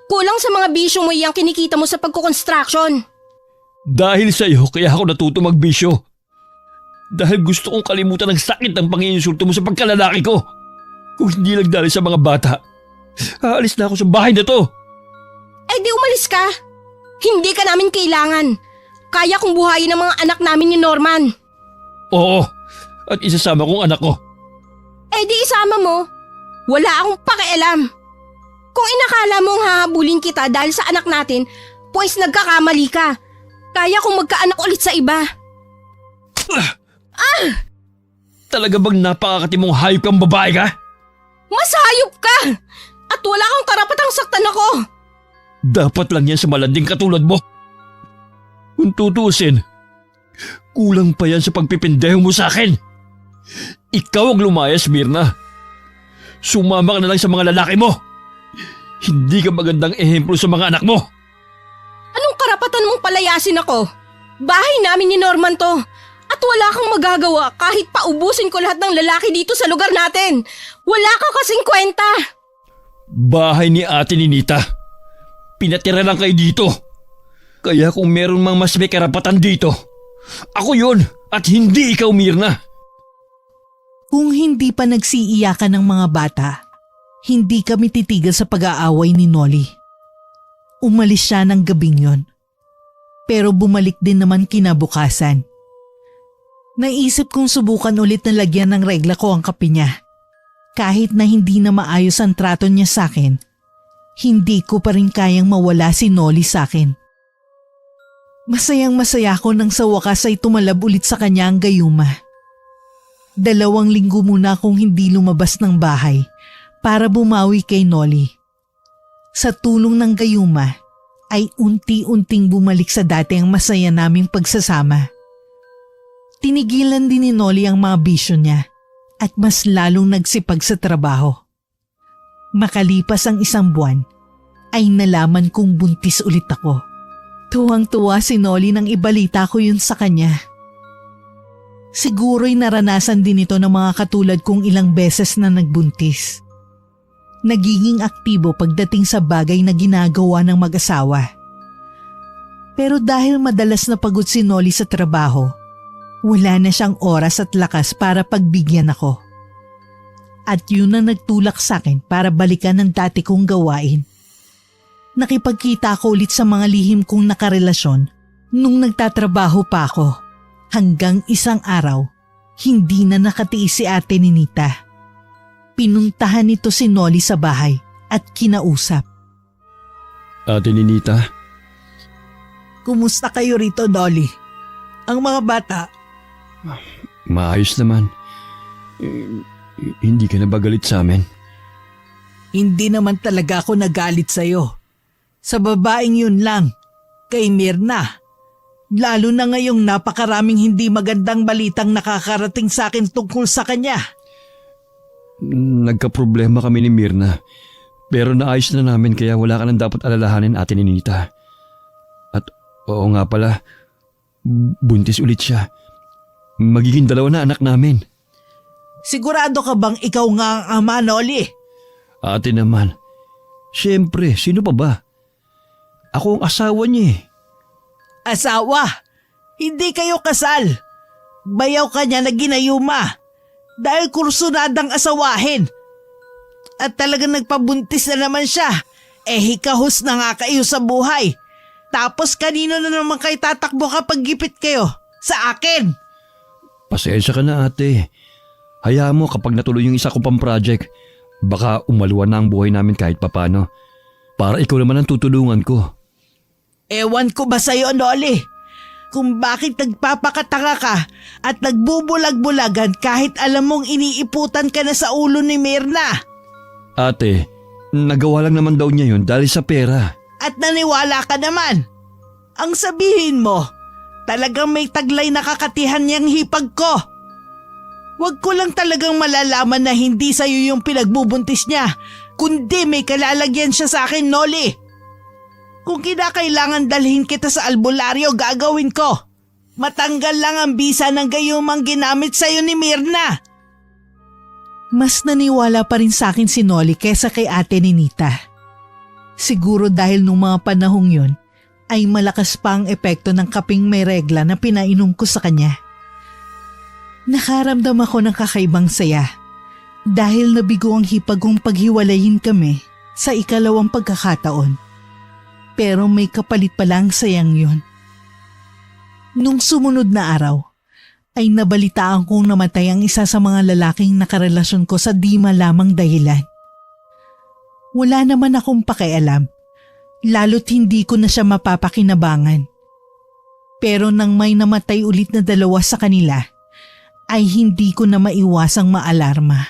Kulang sa mga bisyo mo yung kinikita mo sa pagkukonstruction. Dahil sa iyo, kaya ako natuto magbisyo. Dahil gusto kong kalimutan ang sakit ng panginsulto mo sa pagkalalaki ko. Kung hindi lang dahil sa mga bata, aalis na ako sa bahay na to. Eh di umalis ka. Hindi ka namin kailangan. Kaya kong buhayin ang mga anak namin ni Norman. Oo, at isasama kong anak ko. Eh di isama mo. Wala akong pakialam. Kung inakala mong hahabulin kita dahil sa anak natin, pues nagkakamali ka. Kaya kong magkaanak ulit sa iba. Talaga bang napakakatimong hayop kang babae ka? Mas hayop ka! At wala kang karapatang saktan ako! Dapat lang yan sa malanding katulad mo. Kung tutuusin, kulang pa yan sa pagpipindeho mo sa akin. Ikaw ang lumayas, Mirna. Sumama ka na lang sa mga lalaki mo. Hindi ka magandang ehemplo sa mga anak mo. Anong karapatan mong palayasin ako? Bahay namin ni Norman to. At wala kang magagawa kahit paubusin ko lahat ng lalaki dito sa lugar natin. Wala ka kasing kwenta. Bahay ni Ate Ninita. Pinatira lang kayo dito. Kaya kung meron mang mas may karapatan dito, ako yun at hindi ikaw, Mirna. Kung hindi pa nagsiiyakan ng mga bata, hindi kami titigil sa pag-aaway ni Nolly. Umalis siya ng gabing yon. Pero bumalik din naman kinabukasan. Naisip kong subukan ulit na lagyan ng regla ko ang kape niya. Kahit na hindi na maayos ang trato niya sa akin, hindi ko pa rin kayang mawala si Nolly sa akin. Masayang masaya ko nang sa wakas ay tumalab ulit sa kanya ang gayuma. 2 linggo muna akong hindi lumabas ng bahay para bumawi kay Nolly. Sa tulong ng gayuma ay unti-unting bumalik sa dati ang masaya naming pagsasama. Tinigilan din ni Nolly ang mga bisyo niya at mas lalong nagsipag sa trabaho. Makalipas ang 1 buwan, ay nalaman kong buntis ulit ako. Tuwang-tuwa si Nolly nang ibalita ko yun sa kanya. Siguro'y naranasan din ito ng mga katulad kong ilang beses na nagbuntis. Nagiging aktibo pagdating sa bagay na ginagawa ng mag-asawa. Pero dahil madalas na pagod si Nolly sa trabaho, wala na siyang oras at lakas para pagbigyan ako. At yun ang nagtulak sa akin para balikan ang dati kong gawain. Nakipagkita ako ulit sa mga lihim kong nakarelasyon nung nagtatrabaho pa ako. Hanggang isang araw, hindi na nakatiis si Ate Ninita. Pinuntahan nito si Nolly sa bahay at kinausap. Ate Ninita, Kumusta kayo rito, Nolly? Ang mga bata? maayos naman. Hindi ka na ba galit sa amin? Hindi naman talaga ako nagalit sa'yo. Sa babaeng yun lang, kay Mirna. Lalo na ngayong napakaraming hindi magandang balitang nakakarating sa akin tungkol sa kanya. Nagka-problema kami ni Mirna. Pero naayos na namin kaya wala ka nang dapat alalahanin, Ate Ninita. At oo nga pala, buntis ulit siya. Magiging 2 na anak namin. Sigurado ka bang ikaw nga ang ama, Nolly? Ate naman, siyempre, sino pa ba? Ako ang asawa niya eh. Asawa? Hindi kayo kasal. Bayaw ka niya na ginayuma. Dahil kursunadang asawahin. At talagang nagpabuntis na naman siya. Hikahos na nga kayo sa buhay. Tapos kanino na naman kayo tatakbo kapag gipit kayo? Sa akin. Pasensya ka na, ate. Hayaan mo kapag natuloy yung isa ko pang project, baka umaluan na ang buhay namin kahit papano. Para ikaw naman ang tutulungan ko. Ewan ko ba sa'yo, Nolly? Kung bakit nagpapakatanga ka at nagbubulag-bulagan kahit alam mong iniiputan ka na sa ulo ni Mirna. Ate, nagawa lang naman daw niya yun dahil sa pera. At naniwala ka naman. Ang sabihin mo, talagang may taglay na kakatihan niyang hipag ko. Huwag ko lang talagang malalaman na hindi sa'yo yung pinagbubuntis niya, kundi may kalalagyan siya sa akin, Nolly. Kung kinakailangan dalhin kita sa albularyo, gagawin ko. Matanggal lang ang bisa ng gayumang ginamit sa'yo ni Mirna. Mas naniwala pa rin sa akin si Nolly kesa kay Ate Ninita. Siguro dahil nung mga panahong yun, ay malakas pa ang epekto ng kaping may regla na pinainom ko sa kanya. Nakaramdam ako ng kakaibang saya dahil nabigo ang hipag kong paghiwalayin kami sa 2nd pagkakataon. Pero may kapalit palang sayang yun. Nung sumunod na araw, ay nabalitaan kong namatay ang isa sa mga lalaking nakarelasyon ko sa di malamang dahilan. Wala naman akong pakialam, lalo't hindi ko na siya mapapakinabangan. Pero nang may namatay ulit na 2 sa kanila, ay hindi ko na maiwasang maalarma.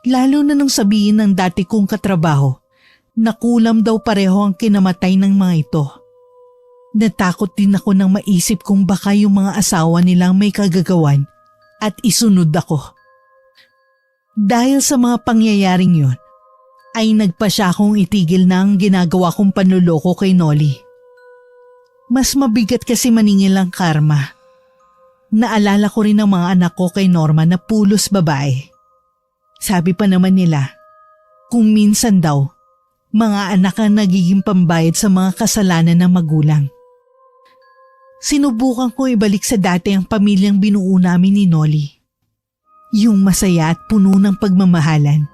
Lalo na nung sabihin ng dati kong katrabaho, nakulam daw pareho ang kinamatay ng mga ito. Natakot din ako nang maisip kung baka yung mga asawa nilang may kagagawan at isunod ako. Dahil sa mga pangyayaring yun, ay nagpasya akong itigil na ang ginagawa kong panluloko kay Nolly. Mas mabigat kasi maningil ang karma. Naalala ko rin ang mga anak ko kay Norma na pulos babae. Sabi pa naman nila, kung minsan daw, mga anak ang nagiging pambayad sa mga kasalanan ng magulang. Sinubukan ko ibalik sa dati ang pamilyang binuo namin ni Nolly. Yung masaya at puno ng pagmamahalan.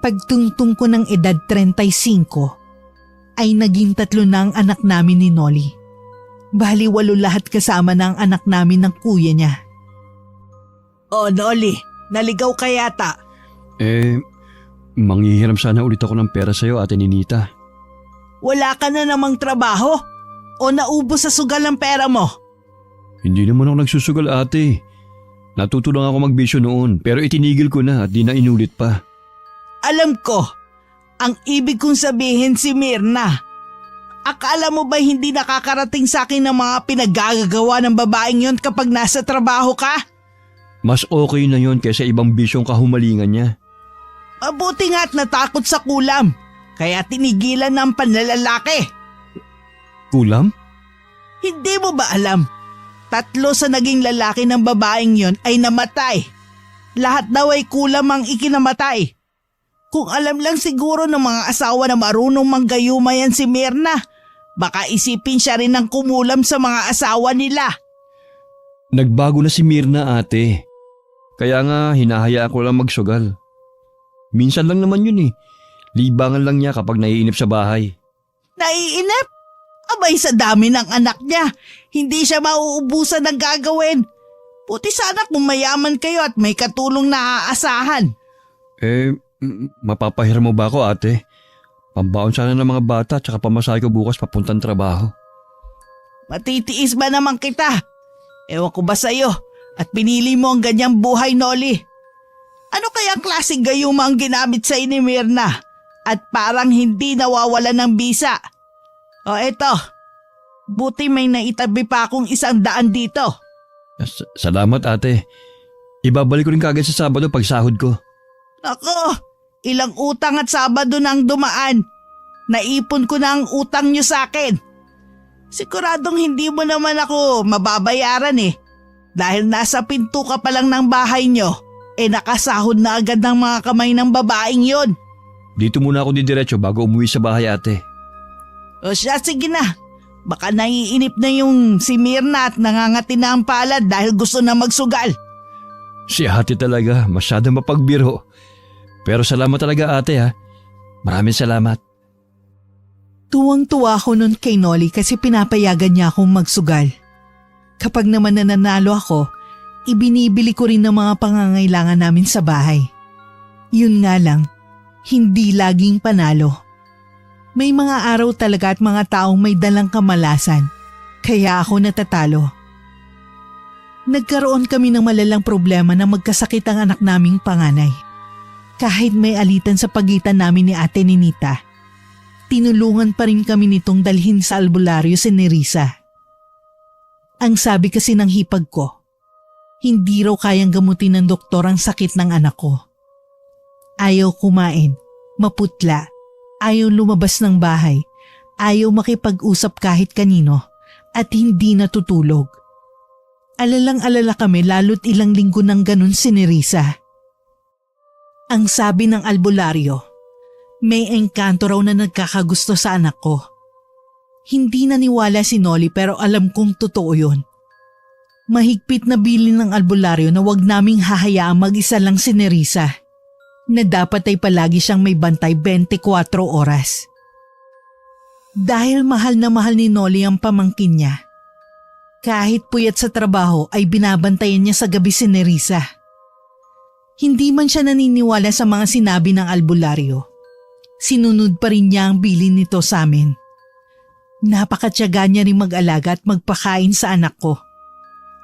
Pagtungtong ko ng edad 35, ay naging 3 na ang anak namin ni Nolly. Bali 8 lahat kasama na ang anak namin ng kuya niya. Oh Nolly, naligaw ka yata. Manghihiram sana ulit ako ng pera sa'yo, Ate Ninita. Wala ka na namang trabaho? O naubos sa sugal ang pera mo? Hindi naman ako nagsusugal, ate. Natuto lang ako magbisyo noon pero itinigil ko na at di na inulit pa. Alam ko, ang ibig kong sabihin si Mirna. Akala mo ba hindi nakakarating sa akin ng mga pinaggagawa ng babaeng yon kapag nasa trabaho ka? Mas okay na yon kaysa ibang bisyong kahumalingan niya. Mabuti nga't natakot sa kulam, kaya tinigilan ng panlalalaki. Kulam? Hindi mo ba alam? 3 sa naging lalaki ng babaeng yon ay namatay. Lahat daw ay kulam ang ikinamatay. Kung alam lang siguro ng mga asawa na marunong manggayuma yan si Mirna, baka isipin siya rin ng kumulam sa mga asawa nila. Nagbago na si Mirna, ate. Kaya nga hinahayaan ko lang magsugal. Minsan lang naman yun eh. Libangan lang niya kapag naiinip sa bahay. Naiinip? Abay sa dami ng anak niya, hindi siya mauubusan ng gagawin. Puti sana kung mayaman kayo at may katulong na aasahan. Mapapahiram mo ba ako, ate? Pambaon sana ng mga bata at saka pamasahe ko bukas papuntang trabaho. Matitiis ba naman kita? Ewan ko ba sa'yo at pinili mo ang ganyang buhay, Noli? Ano kaya klaseng gayuma ang ginamit sa ni Mirna at parang hindi nawawala ng bisa? O eto, buti may naitabi pa akong 100 dito. Salamat, ate. Ibabalik ko rin kagad sa Sabado pag sahod ko. Ako, ilang utang at Sabado nang dumaan. Naipon ko na ang utang niyo sa akin. Siguradong hindi mo naman ako mababayaran eh. Dahil nasa pinto ka pa lang ng bahay niyo, nakasahod na agad ng mga kamay ng babaeng yon. Dito muna ako didiretso bago umuwi sa bahay, ate. O siya, sige na. Baka naiinip na yung si Mirna at nangangati na ang palad dahil gusto na magsugal. Si ate talaga, masyadong mapagbiro. Pero salamat talaga, ate, ha. Maraming salamat. Tuwang-tuwa ako nun kay Noli kasi pinapayagan niya akong magsugal. Kapag naman nananalo ako, ibinibili ko rin ng mga pangangailangan namin sa bahay. Yun nga lang, hindi laging panalo. May mga araw talaga at mga taong may dalang kamalasan, kaya ako natatalo. Nagkaroon kami ng malalang problema na magkasakit ang anak naming panganay. Kahit may alitan sa pagitan namin ni Ate Ninita, tinulungan pa rin kami nitong dalhin sa albularyo si Nerissa. Ang sabi kasi ng hipag ko, hindi raw kayang gamutin ng doktor ang sakit ng anak ko. Ayaw kumain, maputla, ayaw lumabas ng bahay, ayaw makipag-usap kahit kanino, at hindi natutulog. Alalang-alala kami lalo't ilang linggo nang ganun si Nerissa. Ang sabi ng albularyo, may engkanto raw na nagkakagusto sa anak ko. Hindi naniwala si Noli pero alam kong totoo yun. Mahigpit na bilin ng albularyo na wag naming hahayaang mag-isa lang si Nerissa, na dapat ay palagi siyang may bantay 24 oras. Dahil mahal na mahal ni Noli ang pamangkin niya, kahit puyat sa trabaho ay binabantayan niya sa gabi si Nerissa. Hindi man siya naniniwala sa mga sinabi ng albularyo, sinunod pa rin niya ang bilin nito sa amin. Napakatyaga niya rin mag-alaga at magpakain sa anak ko,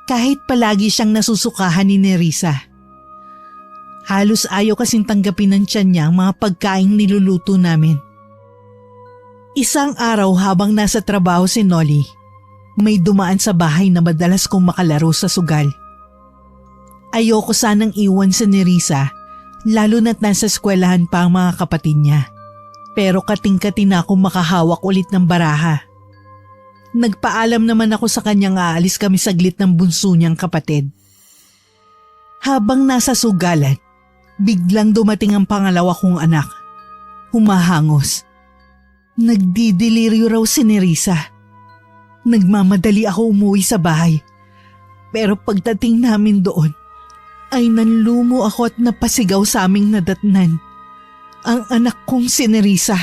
kahit palagi siyang nasusukahan ni Nerissa. Halos ayaw kasing tanggapin ng tiyan niya ang mga pagkaing niluluto namin. Isang araw habang nasa trabaho si Noli, may dumaan sa bahay na madalas kong makalaro sa sugal. Ayoko sanang iwan si Nerissa, lalo na't nasa eskwelahan pa ang mga kapatid niya. Pero kating-kati na akong makahawak ulit ng baraha. Nagpaalam naman ako sa kanyang aalis kami saglit ng bunso niyang kapatid. Habang nasa sugalan, biglang dumating ang pangalawa kong anak. Humahangos. Nagdidelirio raw si Nerissa. Nagmamadali ako umuwi sa bahay. Pero pagdating namin doon, ay nanlumo ako at napasigaw sa aming nadatnan. Ang anak kong si Nerissa,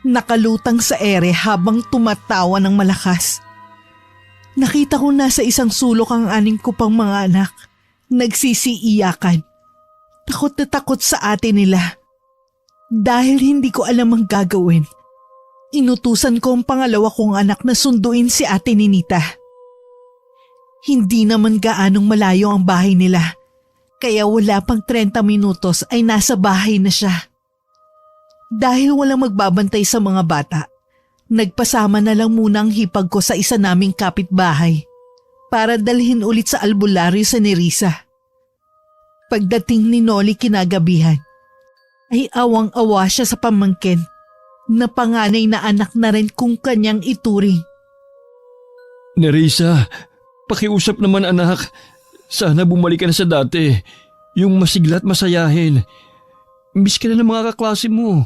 nakalutang sa ere habang tumatawa ng malakas. Nakita ko nasa isang sulok ang 6 ko pang mga anak, nagsisiiyakan. Takot na takot sa ate nila. Dahil hindi ko alam ang gagawin, inutusan ko ang pangalawa kong anak na sunduin si Ate Ninita. Hindi naman gaanong malayo ang bahay nila, kaya wala pang 30 minutos ay nasa bahay na siya. Dahil walang magbabantay sa mga bata, nagpasama na lang muna ang hipag ko sa isa naming kapitbahay para dalhin ulit sa albularyo sa Nerissa. Pagdating ni Noli kinagabihan, ay awang-awa siya sa pamangkin na panganay na anak na rin kung kanyang ituring. Nerissa, pakiusap naman anak. Sana bumalik ka na sa dati. Yung masigla at masayahin. Miss ka na ng mga kaklase mo,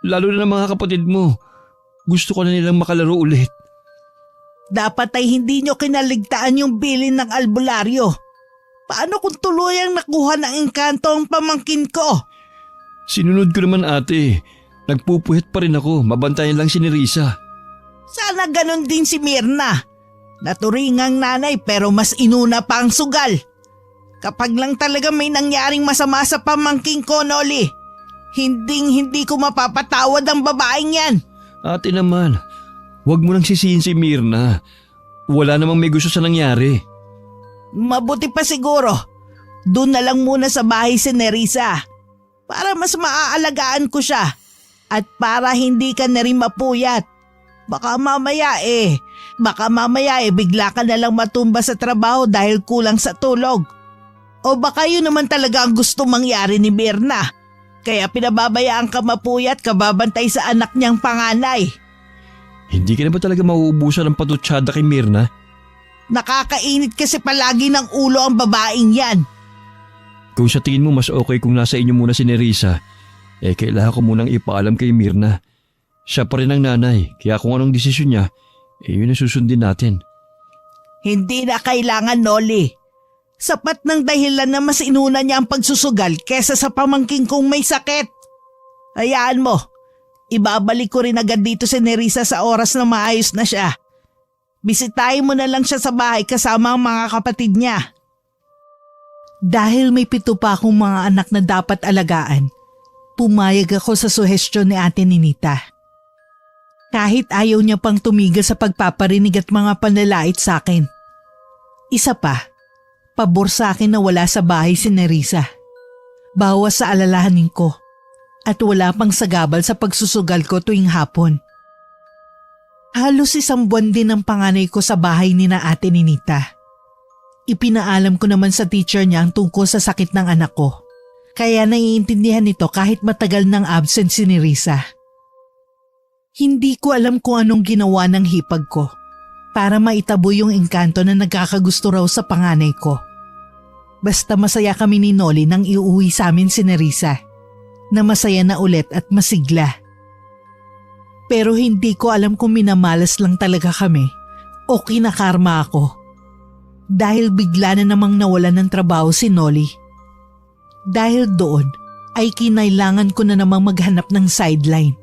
lalo na ng mga kapatid mo. Gusto ko na nilang makalaro ulit. Dapat ay hindi nyo kinaligtaan yung bilin ng albularyo. Paano kung tuluyang nakuha ng engkanto ang pamangkin ko? Sinunod ko naman ate. Nagpupuhit pa rin ako, mabantayan lang si Nerissa. Sana ganon din si Mirna. Naturingang nanay pero mas inuna pa ang sugal. Kapag lang talaga may nangyaring masama sa pamangkin ko, Noli, hindi ko mapapatawad ang babaeng yan. Ate naman, huwag mo nang sisihin si Mirna. Wala namang may gusto sa nangyari. Mabuti pa siguro, doon na lang muna sa bahay si Nerissa para mas maaalagaan ko siya at para hindi ka na rin mapuyat. Baka mamaya bigla ka na lang matumba sa trabaho dahil kulang sa tulog. O baka yun naman talaga ang gusto mangyari ni Mirna. Kaya pinababayaan ka mapuyat kababantay sa anak niyang panganay. Hindi ka na ba talaga mauubusan ng patutsada kay Mirna? Nakakainit kasi palagi ng ulo ang babaeng yan. Kung sa tingin mo mas okay kung nasa inyo muna si Nerissa, kailangan ko munang ipaalam kay Mirna. Siya pa rin ang nanay, kaya kung anong desisyon niya, yun ang susundin natin. Hindi na kailangan, Noli. Sapat ng dahilan na mas inuna niya ang pagsusugal kesa sa pamangking kong may sakit. Hayaan mo, ibabalik ko rin agad dito si Nerissa sa oras na maayos na siya. Bisitahin mo na lang siya sa bahay kasama ang mga kapatid niya. Dahil may 7 pa akong mga anak na dapat alagaan, pumayag ako sa suhestyon ni Ate Ninita. Kahit ayaw niya pang tumigil sa pagpaparinig at mga panlalait sa akin. Isa pa, pabor sa akin na wala sa bahay si Nerissa. Bawas sa alalahanin ko at wala pang sagabal sa pagsusugal ko tuwing hapon. Halos 1 buwan din ang panganay ko sa bahay ni na Ate Ninita. Ipinaalam ko naman sa teacher niya ang tungkol sa sakit ng anak ko. Kaya naiintindihan nito kahit matagal nang absent si Nerissa. Hindi ko alam kung anong ginawa ng hipag ko para maitabo yung engkanto na nagkakagusto raw sa panganay ko. Basta masaya kami ni Noli nang iuwi sa amin si Nerissa, na masaya na ulit at masigla. Pero hindi ko alam kung minamalas lang talaga kami o kinakarma ako. Dahil bigla na namang nawalan ng trabaho si Noli. Dahil doon ay kinailangan ko na namang maghanap ng sideline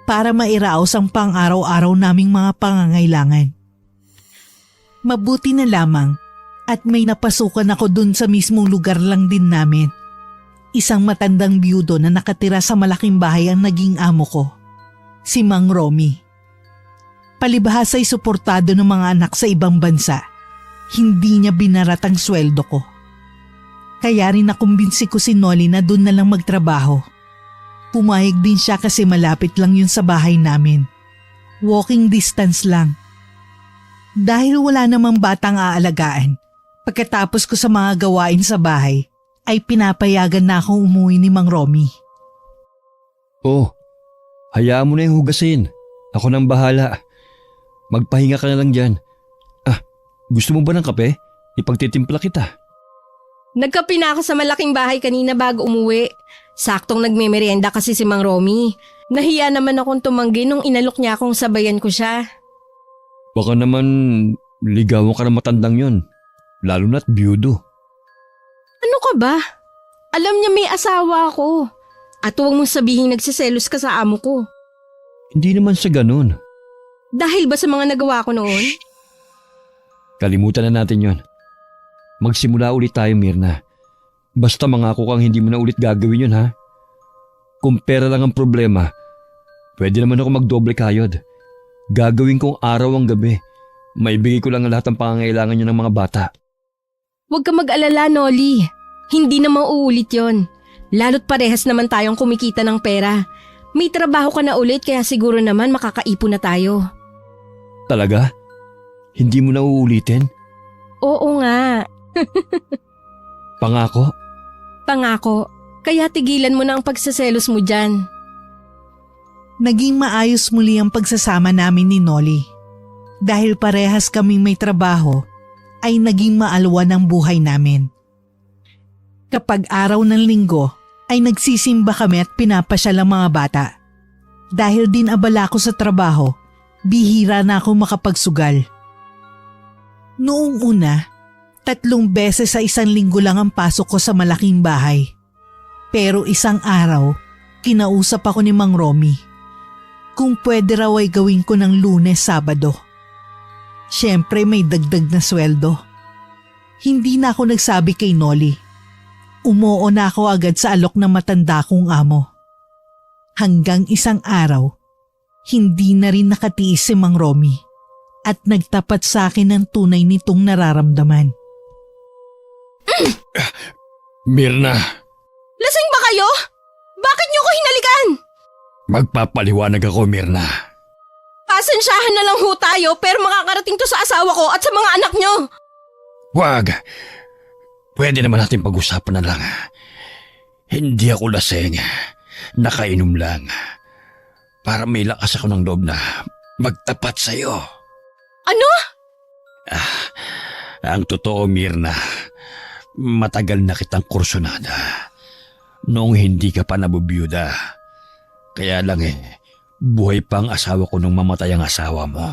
para mairaos ang pang-araw-araw naming mga pangangailangan. Mabuti na lamang at may napasukan ako dun sa mismong lugar lang din namin. Isang matandang biyudo na nakatira sa malaking bahay ang naging amo ko, si Mang Romy. Palibhas ay suportado ng mga anak sa ibang bansa. Hindi niya binarat ang sweldo ko. Kaya rin nakumbinsi ko si Noli na doon na lang magtrabaho. Pumayag din siya kasi malapit lang yun sa bahay namin. Walking distance lang. Dahil wala namang batang aalagaan, pagkatapos ko sa mga gawain sa bahay, ay pinapayagan na akong umuwi ni Mang Romy. Oh, hayaan mo na yung hugasin. Ako nang bahala. Magpahinga ka na lang dyan. Gusto mo ba ng kape? Ipagtitimpla kita. Nagkape na ako sa malaking bahay kanina bago umuwi. Saktong nagmemeryenda kasi si Mang Romy. Nahiya naman akong tumanggi nung inalok niya akong sabayan ko siya. Baka naman ligawan ka ng matandang yon. Lalo na't biyudo. Ano ka ba? Alam niya may asawa ako. At huwag mong sabihin nagsiselos ka sa amo ko. Hindi naman sa ganun. Dahil ba sa mga nagawa ko noon? Kalimutan na natin yon. Magsimula ulit tayo, Mirna. Basta mangako kang hindi mo na ulit gagawin yun, ha? Kung pera lang ang problema, pwede naman ako magdoble kayod. Gagawin kong araw ang gabi. Maibigay ko lang ang lahat ng pangangailangan nyo ng mga bata. Huwag ka mag-alala, Noli. Hindi na mauulit yon. Lalo't parehas naman tayong kumikita ng pera. May trabaho ka na ulit kaya siguro naman makakaipon na tayo. Talaga? Hindi mo na uulitin? Oo nga. Pangako? Pangako. Kaya tigilan mo na ang pagsaselos mo dyan. Naging maayos muli ang pagsasama namin ni Nolly. Dahil parehas kaming may trabaho, ay naging maalwan ang buhay namin. Kapag araw ng linggo, ay nagsisimba kami at pinapasyal ang mga bata. Dahil din abala ko sa trabaho, bihira na ako makapagsugal. Noong una, 3 beses sa isang linggo lang ang pasok ko sa malaking bahay. Pero isang araw, kinausap ako ni Mang Romy kung pwede raw ay gawin ko ng Lunes, Sabado. Siyempre may dagdag na sweldo. Hindi na ako nagsabi kay Nolly. Umuo na ako agad sa alok ng matanda kong amo. Hanggang isang araw, hindi na rin nakatiis si Mang Romy at nagtapat sa akin ng tunay nitong nararamdaman. Mirna, Lasing ba kayo? Bakit niyo ko hinalikan? magpapaliwanag ako, Mirna. Pasensyahan na lang ho tayo pero makakarating to sa asawa ko at sa mga anak niyo. Wag. Pwede naman natin pag-usapan na lang. Hindi ako lasing. Nakainom lang. Para may lakas ako ng loob na magtapat sa'yo. Ano? Ang totoo, Mirna, matagal na kitang kursunada. Noong hindi ka pa nabubiyuda. Kaya lang buhay pa ang asawa ko nung mamatay ang asawa mo.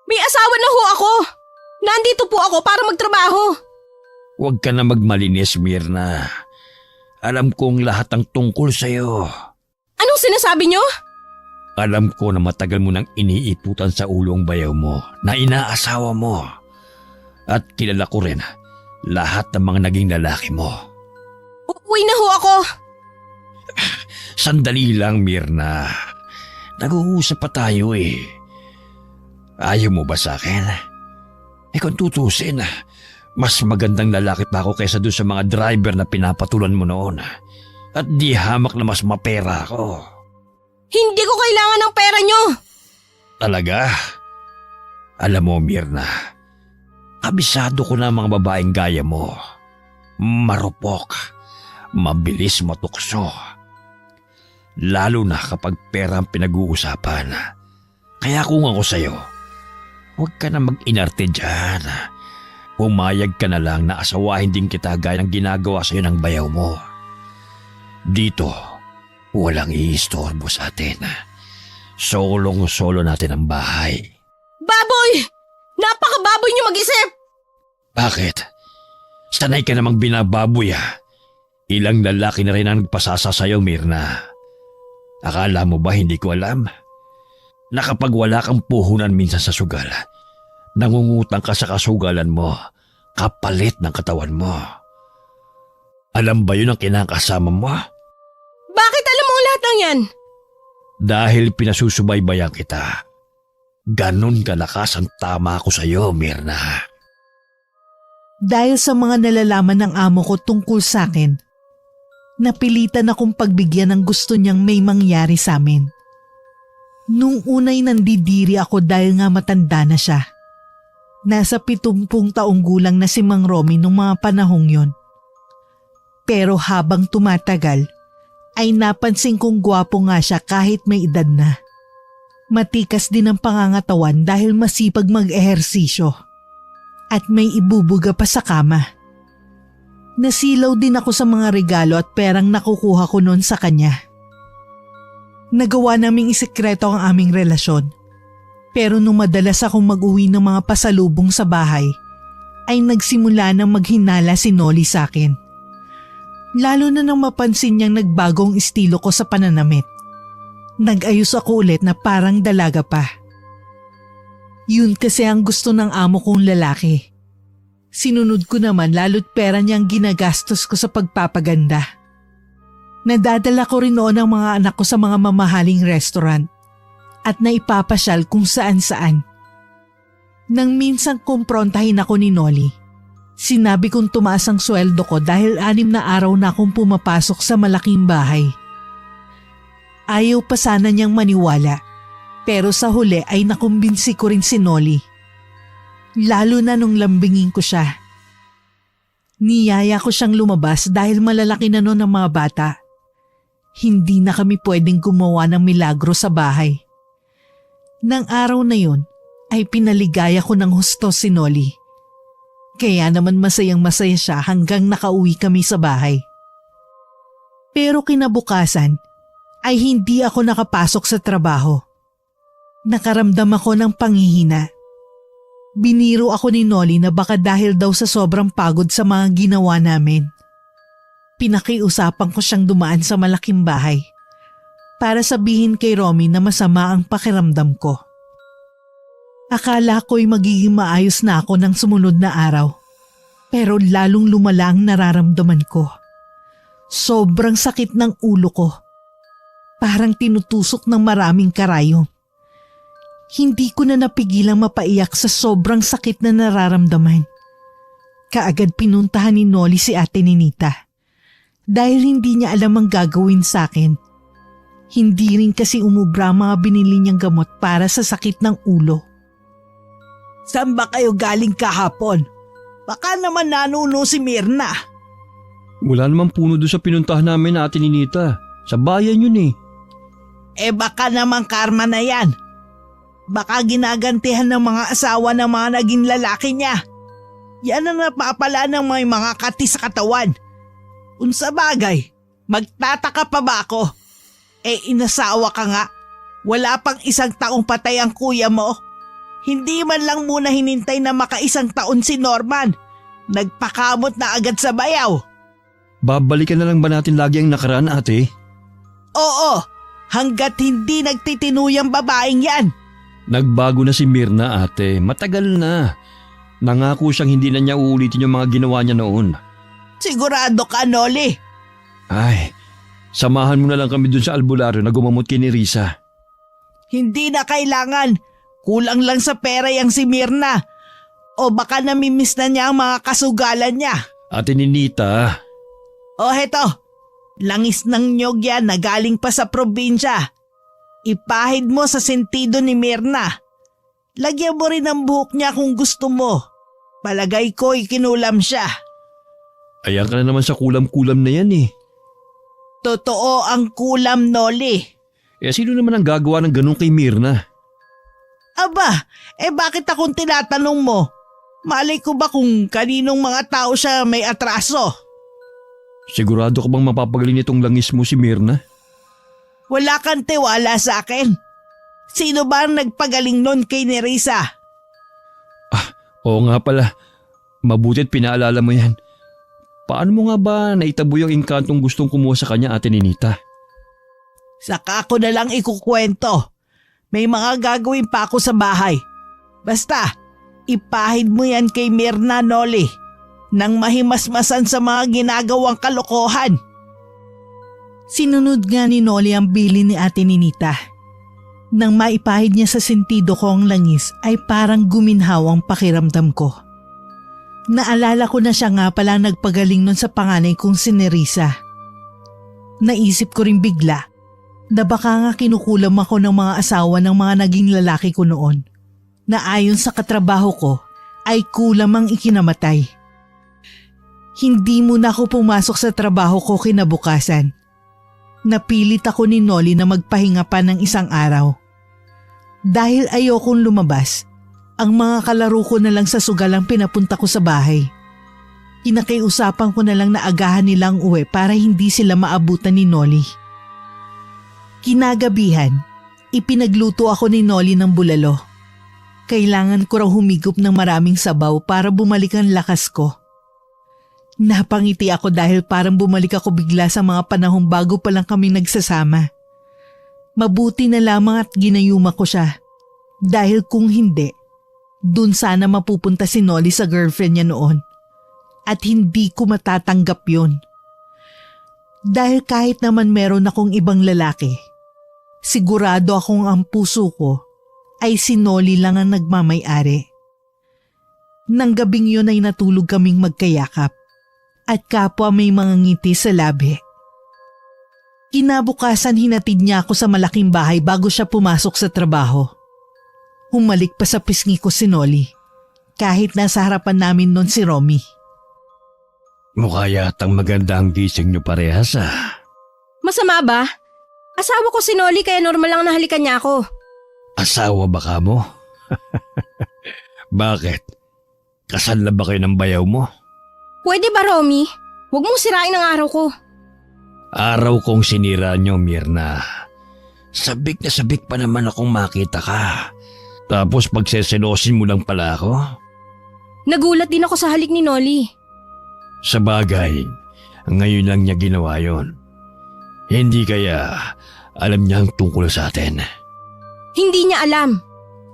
May asawa na ho ako. Nandito po ako para magtrabaho. Huwag ka na magmalinis, Mirna. Alam kong lahat ang tungkol sa'yo. Anong sinasabi niyo? Alam ko na matagal mo nang iniiputan sa ulo ang bayaw mo na inaasawa mo. At kilala ko rin lahat ng mga naging lalaki mo. Uuwi na ho ako. Sandali lang, Mirna. Nag-uusap pa tayo Ayaw mo ba sa akin? Kung tutusin, mas magandang lalaki pa ako kaysa doon sa mga driver na pinapatulan mo noon. At di hamak na mas mapera ako. Hindi ko kailangan ng pera niyo. Talaga? Alam mo, Mirna, kabisado ko na ang mga babaeng gaya mo. Marupok, mabilis matukso. Lalo na kapag pera ang pinag-uusapan. Kaya kung ako sa'yo, huwag ka na mag-inarte dyan. Pumayag ka na lang na asawahin din kita gaya ng ginagawa sa'yo ng bayaw mo. Dito, walang iistorbo sa atin. Solong-solo natin ang bahay. Baboy! Napakababoy niyo mag-isip! Bakit? Sanay ka namang binababoy Ilang lalaki na rin ang nagpasasa sa'yo, Mirna. Akala mo ba hindi ko alam? Na kapag wala kang puhunan minsan sa sugal, nangungutang ka sa kasugalan mo, kapalit ng katawan mo. Alam ba yun ang kinakasama mo? Bakit alam mo lahat ng yan? Dahil pinasusubaybayan kita. Ganon kalakas ang tama ko sa iyo, Mirna. Dahil sa mga nalalaman ng amo ko tungkol sa akin, napilitan akong pagbigyan ng gusto niyang may mangyari sa amin. Nung unay nandidiri ako dahil nga matanda na siya. Nasa 70 taong gulang na si Mang Romy nung mga panahong yon. Pero habang tumatagal, ay napansin kong gwapo nga siya kahit may edad na. Matikas din ang pangangatawan dahil masipag mag-ehersisyo. At may ibubuga pa sa kama. Nasilaw din ako sa mga regalo at perang nakukuha ko noon sa kanya. Nagawa naming isekreto ang aming relasyon. Pero nung madalas akong mag-uwi ng mga pasalubong sa bahay, ay nagsimula nang maghinala si Nolly sa akin. Lalo na nang mapansin niyang nagbagong estilo ko sa pananamit. Nag-ayos ako ulit na parang dalaga pa. Yun kasi ang gusto ng amo kong lalaki. Sinunod ko naman lalo't pera niyang ginagastos ko sa pagpapaganda. Nadadala ko rin noon ang mga anak ko sa mga mamahaling restaurant at naipapasyal kung saan-saan. Nang minsan kumprontahin ako ni Nolly, sinabi kong tumaas ang sweldo ko dahil 6 na araw na akong pumapasok sa malaking bahay. Ayaw pa sana niyang maniwala, pero sa huli ay nakumbinsi ko rin si Nolly. Lalo na nung lambingin ko siya. Niyaya ko siyang lumabas dahil malalaki na noon ang mga bata. Hindi na kami pwedeng gumawa ng milagro sa bahay. Nang araw na yun ay pinaligaya ko ng husto si Nolly. Kaya naman masayang masaya siya hanggang nakauwi kami sa bahay. Pero kinabukasan ay hindi ako nakapasok sa trabaho. Nakaramdam ako ng panghihina. Biniro ako ni Nolly na baka dahil daw sa sobrang pagod sa mga ginawa namin. Pinakiusapan ko siyang dumaan sa malaking bahay para sabihin kay Romy na masama ang pakiramdam ko. Akala ko'y magiging maayos na ako ng sumunod na araw. Pero lalong lumala ang nararamdaman ko. Sobrang sakit ng ulo ko. Parang tinutusok ng maraming karayom. Hindi ko na napigilang mapaiyak sa sobrang sakit na nararamdaman. Kaagad pinuntahan ni Nolly si Ate Ninita. Dahil hindi niya alam ang gagawin sa akin. Hindi rin kasi umubra ang mga binili niyang gamot para sa sakit ng ulo. Saan ba kayo galing kahapon? Baka naman nanuno si Mirna. Wala namang puno doon sa pinuntahan namin na Ate Ninita. Sa bayan yun eh. Baka naman karma na yan. Baka ginagantihan ng mga asawa ng mga naging lalaki niya. Yan ang napapala ng may mga kati sa katawan. Unsa bagay, magtataka pa ba ako? Inasawa ka nga. Wala pang 1 taong patay ang kuya mo. Hindi man lang muna hinintay na maka1 taon si Norman. Nagpakamot na agad sa bayaw. Babalikan na lang ba natin lagi ang nakaraan, ate? Oo, hanggat hindi nagtitinuyang babaeng yan. Nagbago na si Mirna, ate. Matagal na. Nangako siyang hindi na niya uulitin yung mga ginawa niya noon. Sigurado ka, Nolly? Ay, samahan mo na lang kami dun sa albularyo na gumamot kay ni Risa. Hindi na kailangan. Kulang lang sa pera yang si Mirna. O baka namimiss na niya ang mga kasugalan niya. Ate Ninita. O heto, langis ng nyog yan na galing pa sa probinsya. Ipahid mo sa sentido ni Mirna. Lagyan mo rin ang buhok niya kung gusto mo. Palagay ko ikinulam siya. Ayan ka na naman sa kulam-kulam na yan eh. Totoo ang kulam, Nolly. Sino naman ang gagawa ng ganun kay Mirna? Aba, bakit akong tinatanong mo? Malay ko ba kung kaninong mga tao siya may atraso? Sigurado ka bang mapapagaling nitong langis mo si Mirna? Wala kang tiwala sa akin. Sino ba ang nagpagaling nun kay Nerissa? Oo nga pala. Mabuti't pinaalala mo yan. Paano mo nga ba naitabo yung inkantong gustong kumuha sa kanya, Ate Ninita? Saka ko na lang ikukwento. May mga gagawin pa ako sa bahay. Basta, ipahid mo yan kay Mirna, Nolly. Nang mahimasmasan sa mga ginagawang kalokohan. Sinunod nga ni Nolly ang bili ni Ate Ninita. Nang maipahid niya sa sentido ko ang langis ay parang guminhaw ang pakiramdam ko. Naalala ko na siya nga pala nagpagaling nun sa panganay kong si Nerissa. Naisip ko rin bigla na baka nga kinukulam ako ng mga asawa ng mga naging lalaki ko noon na ayon sa katrabaho ko ay kulam ang ikinamatay. Hindi muna ako pumasok sa trabaho ko kinabukasan. Napilit ako ni Nolly na magpahinga pa ng 1 araw. Dahil ayokong lumabas, ang mga kalaro ko na lang sa sugal ang pinapunta ko sa bahay. Kinakiusapan ko na lang na agahan nilang uwi para hindi sila maabutan ni Nolly. Kinagabihan, ipinagluto ako ni Nolly ng bulalo. Kailangan ko raw humigop ng maraming sabaw para bumalik ang lakas ko. Napangiti ako dahil parang bumalik ako bigla sa mga panahong bago pa lang kami nagsasama. Mabuti na lamang at ginayuma ko siya. Dahil kung hindi, dun sana mapupunta si Nolly sa girlfriend niya noon. At hindi ko matatanggap yun. Dahil kahit naman meron akong ibang lalaki, sigurado akong ang puso ko ay si Nolly lang ang nagmamay-ari. Nang gabing yun ay natulog kaming magkayakap. At kapwa may mga ngiti sa labi. Kinabukasan hinatid niya ako sa malaking bahay bago siya pumasok sa trabaho. Humalik pa sa pisngi ko si Nolly, kahit nasa harapan namin nun si Romy. Mukha yatang maganda ang gising niyo parehas ah. Masama ba? Asawa ko si Nolly kaya normal lang nahalikan niya ako. Asawa ba ka mo? Bakit? Kasal na ba kayo ng bayaw mo? Pwede ba, Romy? Huwag mong sirain ang araw ko. Araw kong sinira niyo, Mirna. Sabik na sabik pa naman akong makita ka. Tapos pagseselosin mo lang pala ako? Nagulat din ako sa halik ni Nolly. Sa bagay, ngayon lang niya ginawa yon. Hindi kaya alam niya ang tungkol sa atin. Hindi niya alam.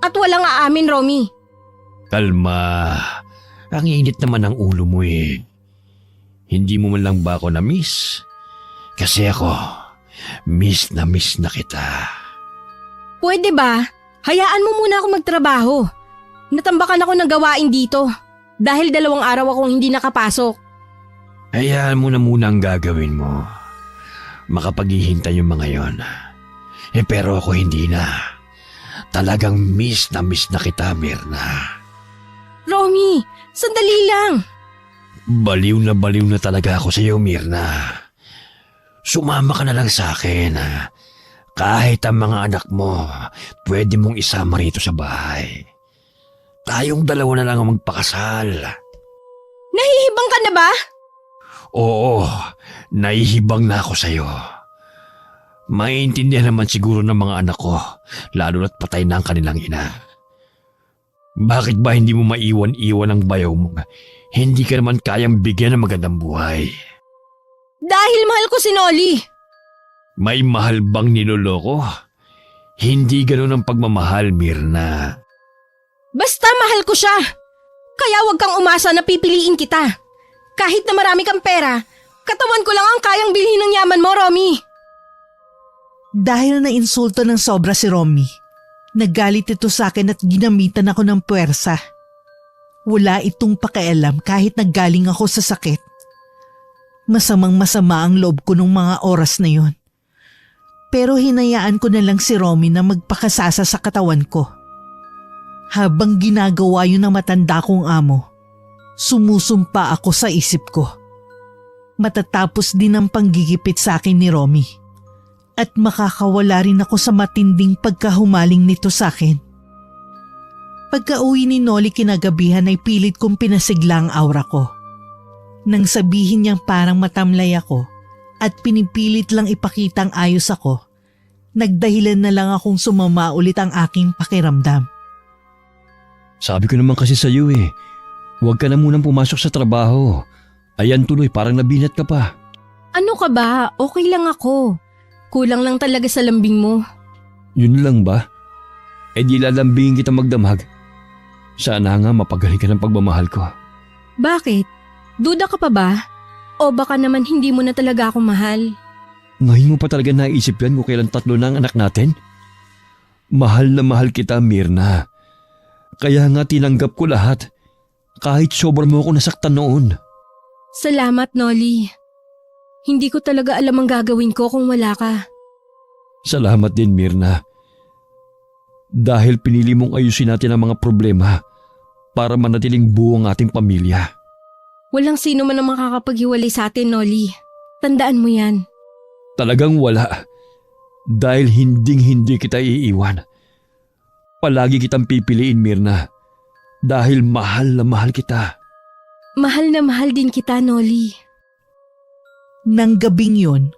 At walang aamin, Romy. Kalma. Ang init naman ang ulo mo eh. Hindi mo man lang ba ako na-miss? Kasi ako, miss na kita. Pwede ba? Hayaan mo muna ako magtrabaho. Natambakan ako ng gawain dito. Dahil 2 araw akong hindi nakapasok. Hayaan mo na muna ang gagawin mo. Makapaghihintay yung mga yon. Pero ako hindi na. Talagang miss na kita, Mirna. Romy, sandali lang. Baliw na talaga ako sa iyo, Mirna. Sumama ka na lang sa akin. Kahit ang mga anak mo, pwede mong isama rito sa bahay. Tayong 2 na lang ang magpakasal. Nahihibang ka na ba? Oo, nahihibang na ako sa iyo. Maintindihan naman siguro ng mga anak ko, lalo na't patay na ang kanilang ina. Bakit ba hindi mo maiwan-iwan ang bayaw mo? Hindi ka naman kayang bigyan ng magandang buhay. Dahil mahal ko si Nolly. May mahal bang niloloko? Hindi ganun ang pagmamahal, Mirna. Basta mahal ko siya. Kaya huwag kang umasa na pipiliin kita. Kahit na marami kang pera, katawan ko lang ang kayang bilhin ng yaman mo, Romy. Dahil na insulto ng sobra si Romy, naggalit ito sa akin at ginamitan ako ng puwersa. Wala itong pakialam kahit naggaling ako sa sakit. Masamang-masama ang loob ko nung mga oras na yon. Pero hinayaan ko na lang si Romy na magpakasasa sa katawan ko. Habang ginagawa yun ng matanda kong amo, sumusumpa ako sa isip ko. Matatapos din ang panggigipit sa akin ni Romy. At makakawala rin ako sa matinding pagkahumaling nito sa akin. Pagka-uwi ni Nolly kinagabihan ay pilit kong pinasigla ang aura ko. Nang sabihin niyang parang matamlay ako at pinipilit lang ipakitang ayos ako, nagdahilan na lang akong sumama ulit ang aking pakiramdam. Sabi ko naman kasi sa iyo eh, huwag ka na munang pumasok sa trabaho. Ayan tuloy, parang nabinat ka pa. Ano ka ba? Okay lang ako. Kulang lang talaga sa lambing mo. Yun lang ba? Di lalambingin kita magdamag. Sana nga mapagaling ka ng pagmamahal ko. Bakit? Duda ka pa ba? O baka naman hindi mo na talaga ako mahal? Ngayon mo pa talaga naisip yan kung kailan 3 na ang anak natin? Mahal na mahal kita, Mirna. Kaya nga tinanggap ko lahat. Kahit sobrang mo ako nasaktan noon. Salamat, Nolly. Hindi ko talaga alam ang gagawin ko kung wala ka. Salamat din, Mirna. Dahil pinili mong ayusin natin ang mga problema para manatiling buo ang ating pamilya. Walang sino man ang makakapaghiwalay sa atin, Nolly. Tandaan mo yan. Talagang wala. Dahil hinding-hindi kita iiwan. Palagi kitang pipiliin, Mirna. Dahil mahal na mahal kita. Mahal na mahal din kita, Nolly. Nang gabing yun,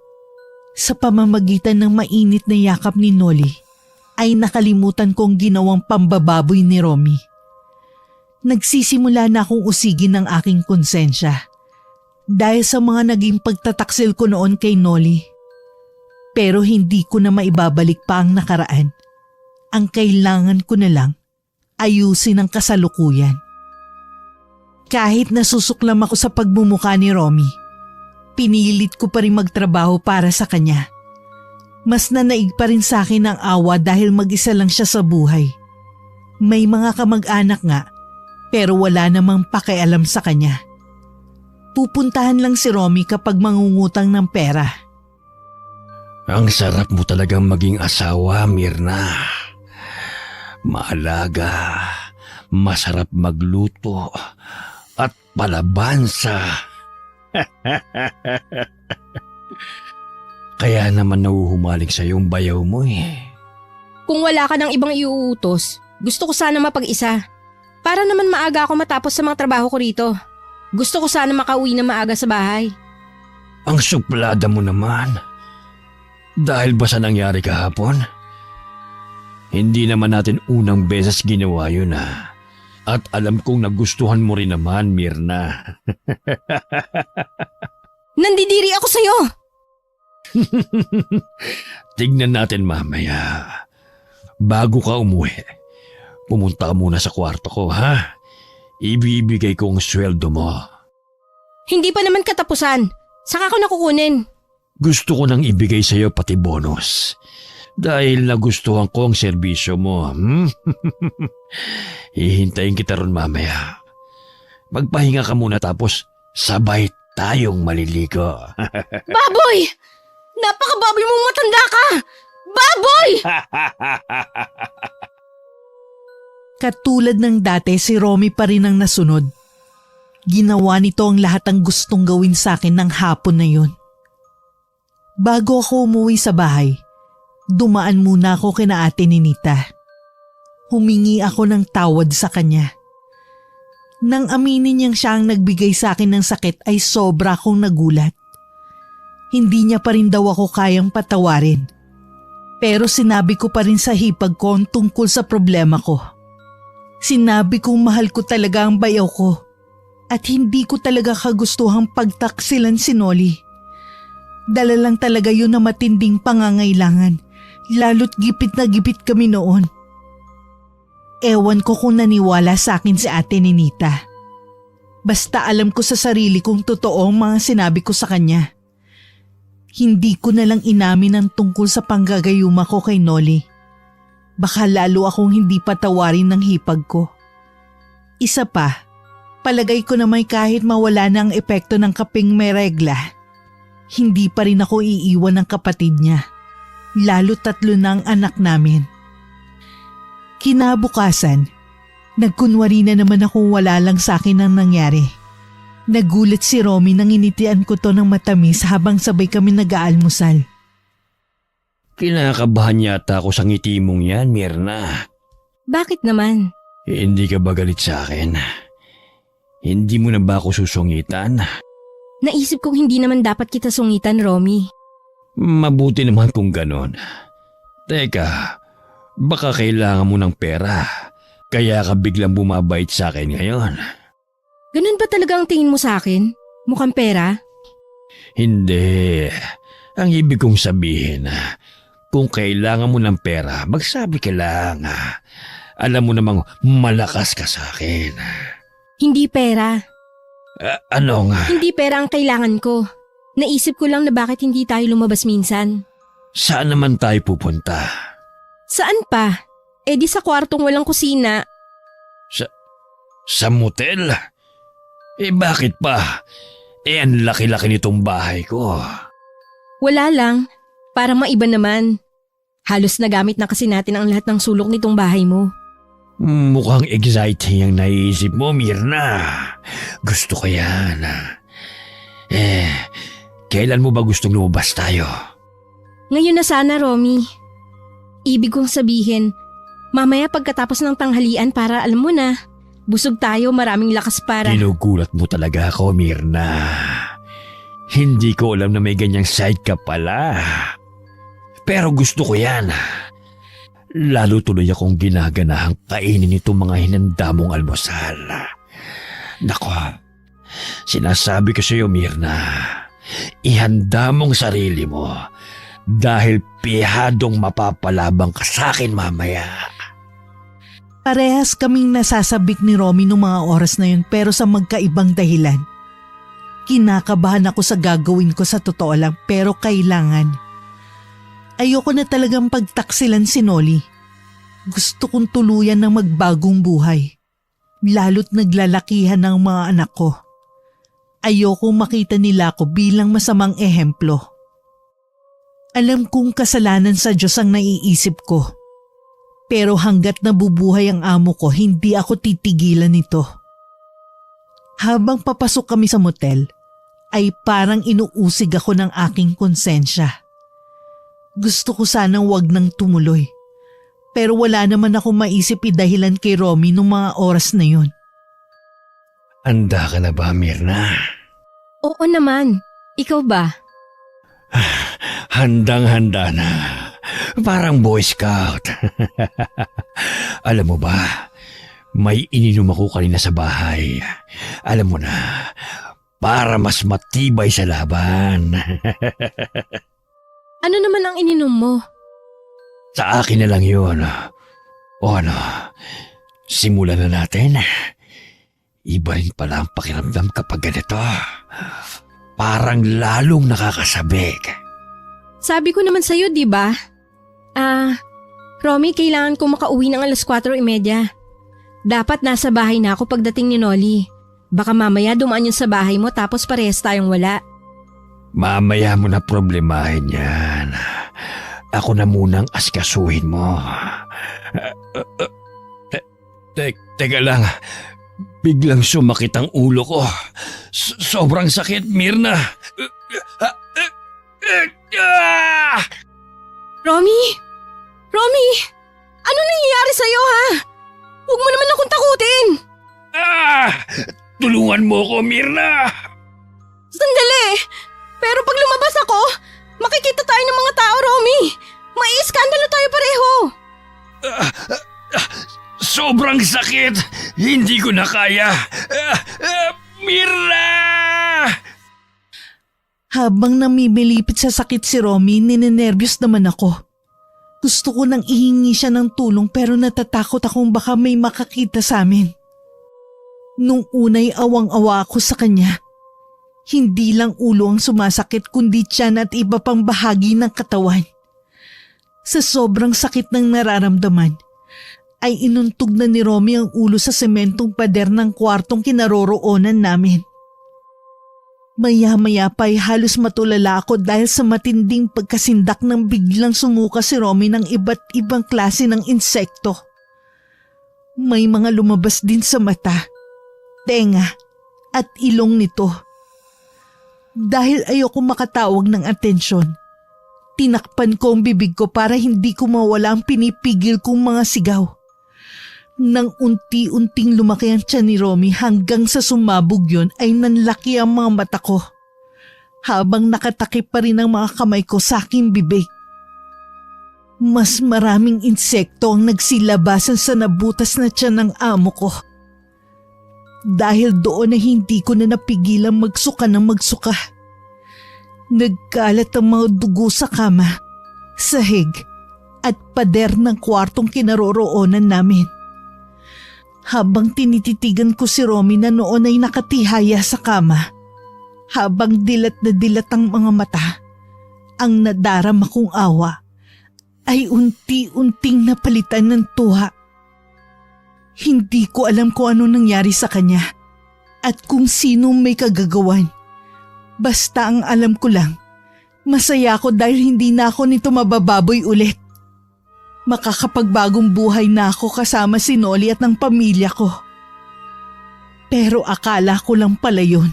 sa pamamagitan ng mainit na yakap ni Nolly, ay nakalimutan kong ginawang pambababoy ni Romy. Nagsisimula na akong usigin ng aking konsensya dahil sa mga naging pagtataksil ko noon kay Nolly. Pero hindi ko na maibabalik pa ang nakaraan. Ang kailangan ko na lang, ayusin ang kasalukuyan. Kahit nasusuklam ako sa pagmumukha ni Romy, pinilit ko pa rin magtrabaho para sa kanya. Mas nanaig pa rin sa akin ang awa dahil mag-isa lang siya sa buhay. May mga kamag-anak nga, pero wala namang pakialam sa kanya. Pupuntahan lang si Romy kapag mangungutang ng pera. Ang sarap mo talagang maging asawa, Mirna. Maalaga, masarap magluto, at palabansa. Kaya naman nahuhumaling sa yung bayaw mo eh. Kung wala ka ng ibang iuutos, gusto ko sana mapag-isa. Para naman maaga ako matapos sa mga trabaho ko rito. Gusto ko sana makauwi na maaga sa bahay. Ang suplada mo naman. Dahil ba sa nangyari kahapon? Hindi naman natin unang beses ginawa yun ah. At alam kong nagustuhan mo rin naman, Mirna. Nandidiri ako sa'yo! Tignan natin mamaya. Bago ka umuwi, pumunta ka muna sa kwarto ko, ha? Ibibigay ko ang sweldo mo. Hindi pa naman katapusan. Saka ko nakukunin. Gusto ko nang ibigay sa iyo pati bonus. Dahil nagustuhan ko ang serbisyo mo. Hihintayin kita ron mamaya. Magpahinga ka muna tapos sabay tayong maliligo. Baboy! Napakababoy mong matanda ka! Baboy! Katulad ng dati, si Romy pa rin ang nasunod. Ginawa nito ang lahat ng gustong gawin sa akin ng hapon na yun. Bago ako umuwi sa bahay, dumaan muna ako kina Ate Ninita. Humingi ako ng tawad sa kanya. Nang aminin niyang siya ang nagbigay sa akin ng sakit ay sobra akong nagulat. Hindi niya pa rin daw ako kayang patawarin. Pero sinabi ko pa rin sa hipag ko ang tungkol sa problema ko. Sinabi kong mahal ko talaga ang bayaw ko at hindi ko talaga kagustuhang pagtaksilan si Nolly. Dala lang talaga yun na matinding pangangailangan, lalo't gipit na gipit kami noon. Ewan ko kung naniwala sa akin si Ate Ninita. Basta alam ko sa sarili kong totoo ang mga sinabi ko sa kanya. Hindi ko na lang inamin ang tungkol sa panggagayuma ko kay Nolly. Baka lalo akong hindi patawarin ng hipag ko. Isa pa, palagay ko na may kahit mawala na ang epekto ng kaping may regla, hindi pa rin ako iiwan ng kapatid niya. Lalo 3 na ang anak namin. Kinabukasan, nagkunwari na naman akong wala lang sa akin ang nangyari. Nagulat si Romy nang initian ko to ng matamis habang sabay kami nag-aalmusal. Kinakabahan yata ako sa ngiti mong yan, Mirna. Bakit naman? Hindi ka ba galit sa akin? Hindi mo na ba ako susungitan? Naisip kong hindi naman dapat kita sungitan, Romy. Mabuti naman kung ganon. Teka, baka kailangan mo ng pera. Kaya ka biglang bumabait sa akin ngayon. Ganun ba talaga ang tingin mo sa akin? Mukhang pera? Hindi. Ang ibig kong sabihin, kung kailangan mo ng pera, magsabi ka lang. Alam mo namang malakas ka sa akin. Hindi pera. Ano nga? Hindi pera ang kailangan ko. Naisip ko lang na bakit hindi tayo lumabas minsan. Saan naman tayo pupunta? Saan pa? Eh di sa kwartong walang kusina. Sa motel? Eh bakit pa? Eh ang laki-laki nitong bahay ko. Wala lang. Para maiba naman. Halos nagamit na kasi natin ang lahat ng sulok nitong bahay mo. Mukhang exciting ang naiisip mo, Mirna. Gusto ko yan. Kailan mo ba gustong lumabas tayo? Ngayon na sana, Romy. Ibig kong sabihin, mamaya pagkatapos ng tanghalian para alam mo na, busog tayo, maraming lakas para… Ginugulat mo talaga ako, Mirna. Hindi ko alam na may ganyang side ka pala. Pero gusto ko yan. Lalo tuloy akong ginaganahang kainin itong mga hinandamong almusal. Nako, sinasabi ko sa iyo, Mirna, ihanda mong sarili mo dahil pihadong mapapalabang ka sa akin mamaya. Parehas kaming nasasabik ni Romy noong mga oras na yun pero sa magkaibang dahilan. Kinakabahan ako sa gagawin ko sa totoo lang pero kailangan. Ayoko na talagang pagtaksilan si Nolly. Gusto kong tuluyan ng magbagong buhay. Lalo't naglalakihan ng mga anak ko. Ayoko makita nila ako bilang masamang ehemplo. Alam kong kasalanan sa Diyos ang naiisip ko. Pero hanggat nabubuhay ang amo ko, hindi ako titigilan nito. Habang papasok kami sa motel, ay parang inuusig ako ng aking konsensya. Gusto ko sanang wag nang tumuloy. Pero wala naman ako maisip idahilan kay Romy nung mga oras na yun. Handa ka na ba, Mirna? Oo naman. Ikaw ba? Handang-handa na. Parang Boy Scout. Alam mo ba, may ininom ako kanina sa bahay. Alam mo na, para mas matibay sa laban. Ano naman ang ininom mo? Sa akin na lang yun. O ano, simulan na natin. Iba rin pala ang pakiramdam kapag ganito. Parang lalong nakakasabik. Sabi ko naman sa'yo, di ba? Romy, kailangan ko makauwi ng 4:30. Dapat nasa bahay na ako pagdating ni Nolly. Baka mamaya dumaan yun sa bahay mo tapos parehas tayong wala. Mamaya mo na problemahin yan. Ako na munang askasuhin mo. Teka lang. Biglang sumakit ang ulo ko. Sobrang sakit, Mirna. Romy! Romy! Ano nangyayari sa'yo, ha? Huwag mo naman akong takutin! Tulungan mo ko, Mirna! Sandali! Pero pag lumabas ako, makikita tayo ng mga tao, Romy! May iskandalo tayo pareho! Sobrang sakit! Hindi ko na kaya! Mirna! Habang namimilipit sa sakit si Romy, ninenervyos naman ako. Gusto ko nang ihingi siya ng tulong pero natatakot akong baka may makakita sa amin. Nung unay awang-awa ako sa kanya. Hindi lang ulo ang sumasakit kundi tiyan at iba pang bahagi ng katawan. Sa sobrang sakit ng nararamdaman, ay inuntog na ni Romy ang ulo sa sementong pader ng kwartong kinaroroonan namin. Maya-maya pa'y halos matulala ako dahil sa matinding pagkasindak ng biglang sumuka si Romy ng iba't ibang klase ng insekto. May mga lumabas din sa mata, tenga at ilong nito. Dahil ayoko makatawag ng atensyon, tinakpan ko ang bibig ko para hindi ko mawala ang pinipigil kong mga sigaw. Nang unti-unting lumaki ang tiyan ni Romy hanggang sa sumabog yun ay nanlaki ang mga mata ko. Habang nakatakip pa rin ang mga kamay ko sa aking bibig. Mas maraming insekto ang nagsilabasan sa nabutas na tiyan ng amo ko. Dahil doon ay hindi ko na napigilang magsuka ng magsuka. Nagkalat ang mga dugo sa kama, sahig at pader ng kwartong kinaroroonan namin. Habang tinititigan ko si Romy na noon ay nakatihaya sa kama, habang dilat na dilat ang mga mata, ang nadarama kong awa ay unti-unting napalitan ng tuwa. Hindi ko alam kung ano nangyari sa kanya at kung sino may kagagawan. Basta ang alam ko lang, masaya ako dahil hindi na ako nito mabababoy ulit. Makakapagbagong buhay na ako kasama si Nolly at ng pamilya ko. Pero akala ko lang pala yun.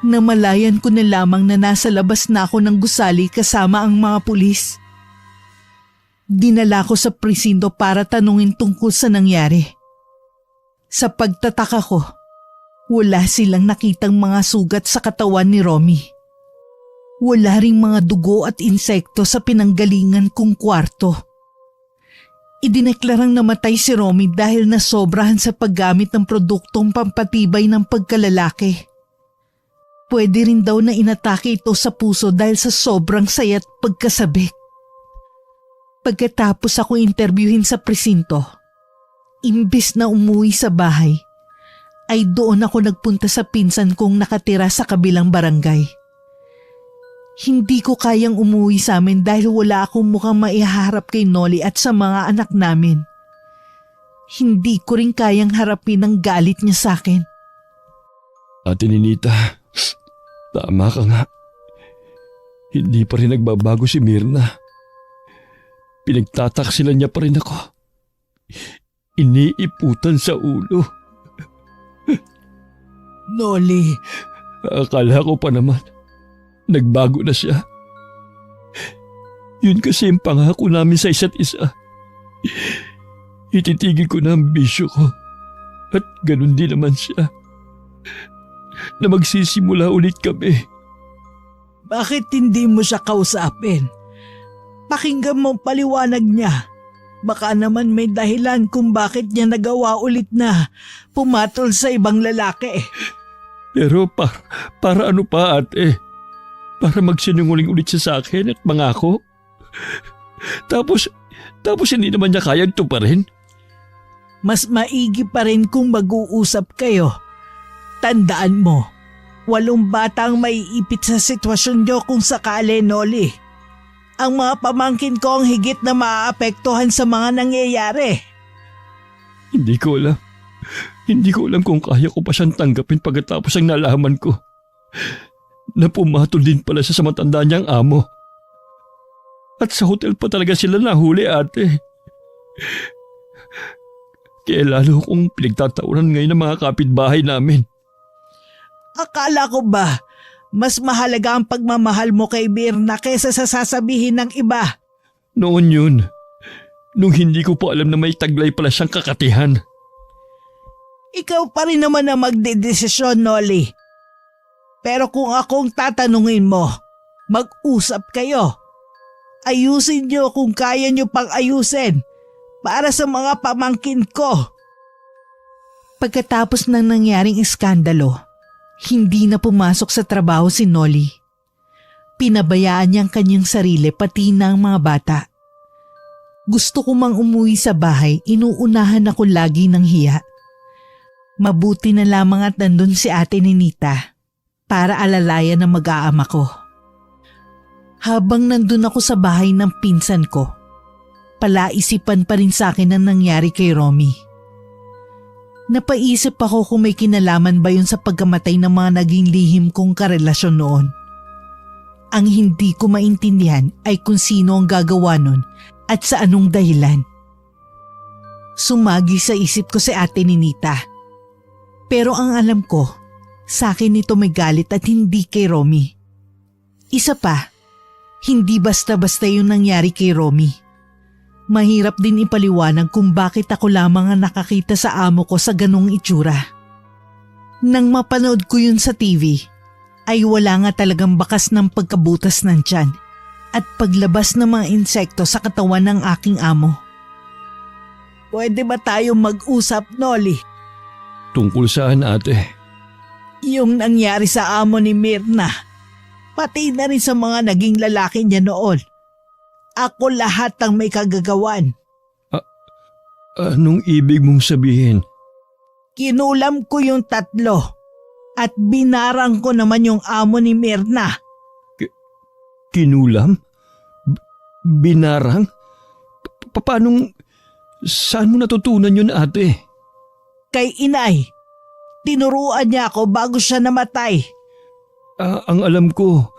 Namalayan ko na lamang na nasa labas na ako ng gusali kasama ang mga pulis. Dinala ko sa presinto para tanungin tungkol sa nangyari. Sa pagtataka ko, wala silang nakitang mga sugat sa katawan ni Romy. Wala ring mga dugo at insekto sa pinanggalingan kong kwarto. Idineklarang namatay si Romy dahil nasobrahan sa paggamit ng produktong pampatibay ng pagkalalaki. Pwede rin daw na inatake ito sa puso dahil sa sobrang saya at pagkasabik. Pagkatapos ako interviewin sa presinto, imbis na umuwi sa bahay, ay doon ako nagpunta sa pinsan kong nakatira sa kabilang barangay. Hindi ko kayang umuwi sa amin dahil wala akong mukhang maiharap kay Nolly at sa mga anak namin. Hindi ko rin kayang harapin ang galit niya sa akin. Ate Ninita, tama ka nga. Hindi pa rin nagbabago si Mirna. Pinagtataksilan niya pa rin ako. Iniiputan sa ulo. Nolly, Akala ko pa naman, nagbago na siya. Yun kasi yung pangako namin sa isa't isa. Ititigil ko na ang bisyo ko. At ganun din naman siya. Na magsisimula ulit kami. Bakit hindi mo siya kausapin? Pakinggan mo ang paliwanag niya. Baka naman may dahilan kung bakit niya nagawa ulit na pumatol sa ibang lalaki. Pero para ano pa, ate? Para magsinungaling ulit siya sa akin at mangako? Tapos hindi naman niya kayang tuparin? Mas maigi pa rin kung mag-uusap kayo. Tandaan mo, 8 batang maiipit sa sitwasyon niyo kung sakali, Noli. Ang mga pamangkin ko ang higit na maaapektuhan sa mga nangyayari. Hindi ko alam. Hindi ko alam kung kaya ko pa siyang tanggapin pagkatapos ang nalaman ko. Na pumatol din pala siya sa matanda niyang amo. At sa hotel pa talaga sila nahuli, ate. Kaya lalo kong pinagtatauran ngayon ng mga kapitbahay namin. Akala ko ba, mas mahalaga ang pagmamahal mo kay Mirna kaysa sa sasabihin ng iba? Noon yun. Nung hindi ko pa alam na may taglay pala siyang kakatihan. Ikaw pa rin naman ang magdedesisyon, Noli. Pero kung akong tatanungin mo, mag-usap kayo. Ayusin niyo kung kaya niyo pang ayusin para sa mga pamangkin ko. Pagkatapos ng nangyaring iskandalo, hindi na pumasok sa trabaho si Noli. Pinabayaan niya ang kanyang sarili pati na ang mga bata. Gusto ko mang umuwi sa bahay, inuunahan ako lagi ng hiya. Mabuti na lamang at nandun si ate Ninita para alalayan ang mag-aama ko. Habang nandun ako sa bahay ng pinsan ko, palaisipan pa rin sa akin ang nangyari kay Romy. Napaisip ako kung may kinalaman ba yun sa pagkamatay ng mga naging lihim kong karelasyon noon. Ang hindi ko maintindihan ay kung sino ang gagawa nun at sa anong dahilan. Sumagi sa isip ko si ate Ninita. Pero ang alam ko, sa akin ito may galit at hindi kay Romy. Isa pa, hindi basta-basta yung nangyari kay Romy. Mahirap din ipaliwanag kung bakit ako lamang ang nakakita sa amo ko sa ganong itsura. Nang mapanood ko yun sa TV, ay wala nga talagang bakas ng pagkabutas ng tiyan at paglabas ng mga insekto sa katawan ng aking amo. Pwede ba tayong mag-usap, Noli? Tungkol saan, ate? Yung nangyari sa amo ni Mirna, pati na rin sa mga naging lalaki niya noon. Ako lahat ang may kagagawan. Anong ibig mong sabihin? Kinulam ko yung 3 at binarang ko naman yung amo ni Mirna. Kinulam? Binarang? Paanong... Saan mo natutunan yun, ate? Kay inay, tinuruan niya ako bago siya namatay. Ang alam ko,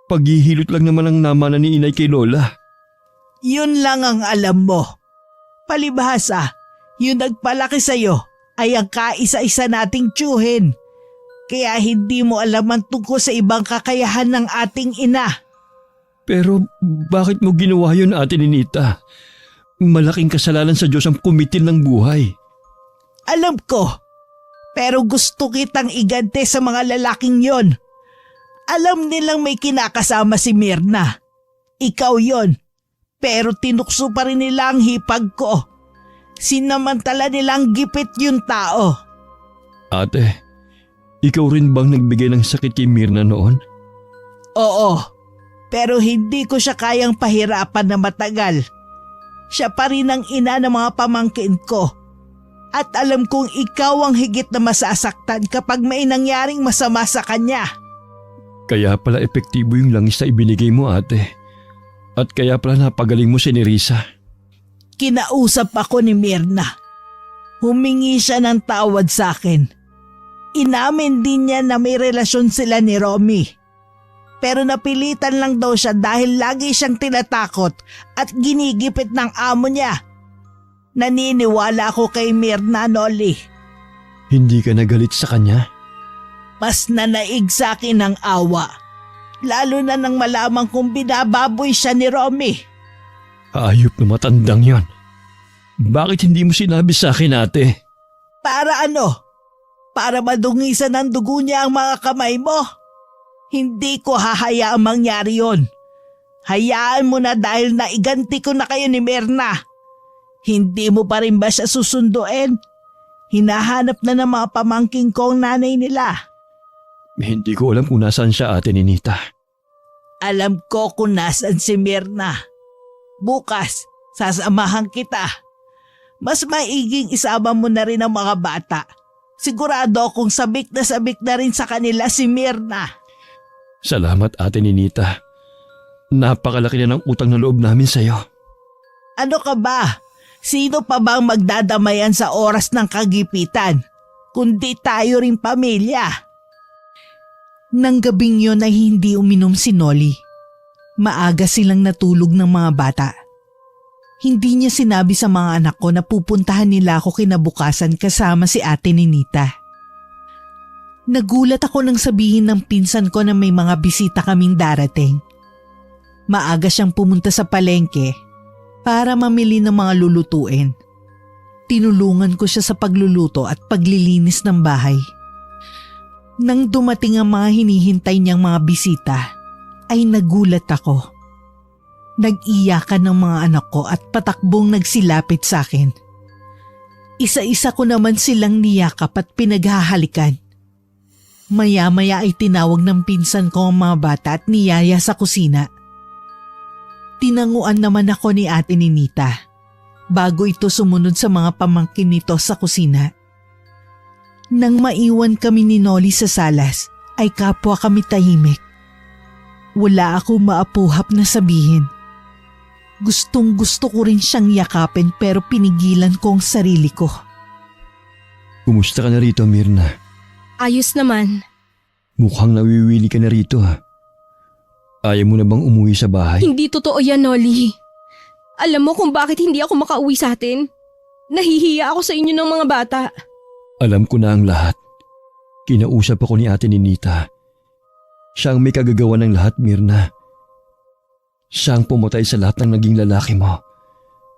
paghihilot lang naman ang namana ni inay kay Lola. Yun lang ang alam mo. Palibhasa, yung nagpalaki sa'yo ay ang kaisa-isa nating tiyuhin. Kaya hindi mo alam ang tungkol sa ibang kakayahan ng ating ina. Pero bakit mo ginawa yun, ate Ninita? Malaking kasalanan sa Diyos ang kumitil ng buhay. Alam ko, pero gusto kitang igante sa mga lalaking yon. Alam nilang may kinakasama si Mirna. Ikaw yon. Pero tinukso pa rin nila ang hipag ko. Sinamantala nilang gipit yung tao. Ate, ikaw rin bang nagbigay ng sakit kay Mirna noon? Oo, pero hindi ko siya kayang pahirapan na matagal. Siya pa rin ang ina ng mga pamangkin ko. At alam kong ikaw ang higit na masasaktan kapag may nangyaring masama sa kanya. Kaya pala epektibo yung langis na ibinigay mo, ate. At kaya pala napagaling mo si Nerissa. Kinausap ako ni Mirna. Humingi siya ng tawad sa akin. Inamin din niya na may relasyon sila ni Romy. Pero napilitan lang daw siya dahil lagi siyang tinatakot at ginigipit ng amo niya. Naniniwala ako kay Mirna, Noli. Hindi ka nagalit sa kanya? Mas nanaig sa akin ang awa. Lalo na nang malaman kong binababoy siya ni Romy. Ayop na matandang yon. Bakit hindi mo sinabi sa akin, ate? Para ano? Para madungisan ng dugo niya ang mga kamay mo? Hindi ko hahayaang mangyari yon. Hayaan mo na dahil naiganti ko na kayo ni Myrna. Hindi mo pa rin ba siya susunduin? Hinahanap na ng mga pamangking ko ang nanay nila. Hindi ko alam kung nasaan siya, ate Ninita. Alam ko kung nasaan si Myrna. Bukas, sasamahan kita. Mas maiging isama mo na rin ang mga bata. Sigurado akong sabik na rin sa kanila si Myrna. Salamat, ate Ninita. Napakalaki na ng utang na loob namin sa'yo. Ano ka ba? Sino pa bang magdadamayan sa oras ng kagipitan? Kundi tayo ring pamilya. Nang gabing yon ay hindi uminom si Nolly. Maaga silang natulog ng mga bata. Hindi niya sinabi sa mga anak ko na pupuntahan nila ako kinabukasan kasama si ate Ninita. Nagulat ako nang sabihin ng pinsan ko na may mga bisita kaming darating. Maaga siyang pumunta sa palengke para mamili ng mga lulutuin. Tinulungan ko siya sa pagluluto at paglilinis ng bahay. Nang dumating ang mga hinihintay niyang mga bisita, ay nagulat ako. Nag-iyakan ng mga anak ko at patakbong nagsilapit sa akin. Isa-isa ko naman silang niyakap at pinaghahalikan. Maya-maya ay tinawag ng pinsan ko ang mga bata at niyaya sa kusina. Tinanguan naman ako ni ate Ninita bago ito sumunod sa mga pamangkin nito sa kusina. Nang maiwan kami ni Nolly sa salas, ay kapwa kami tahimik. Wala akong maapuhap na sabihin. Gustong gusto ko rin siyang yakapin pero pinigilan ko ang sarili ko. Kumusta ka na rito, Myrna? Ayos naman. Mukhang nawiwili ka na rito, ha? Ayaw mo na bang umuwi sa bahay? Hindi totoo yan, Nolly. Alam mo kung bakit hindi ako makauwi sa atin? Nahihiya ako sa inyo ng mga bata. Alam ko na ang lahat. Kinausap ako ni ate Ninita. Siya ang may kagagawa ng lahat, Myrna. Siya ang pumatay sa lahat ng naging lalaki mo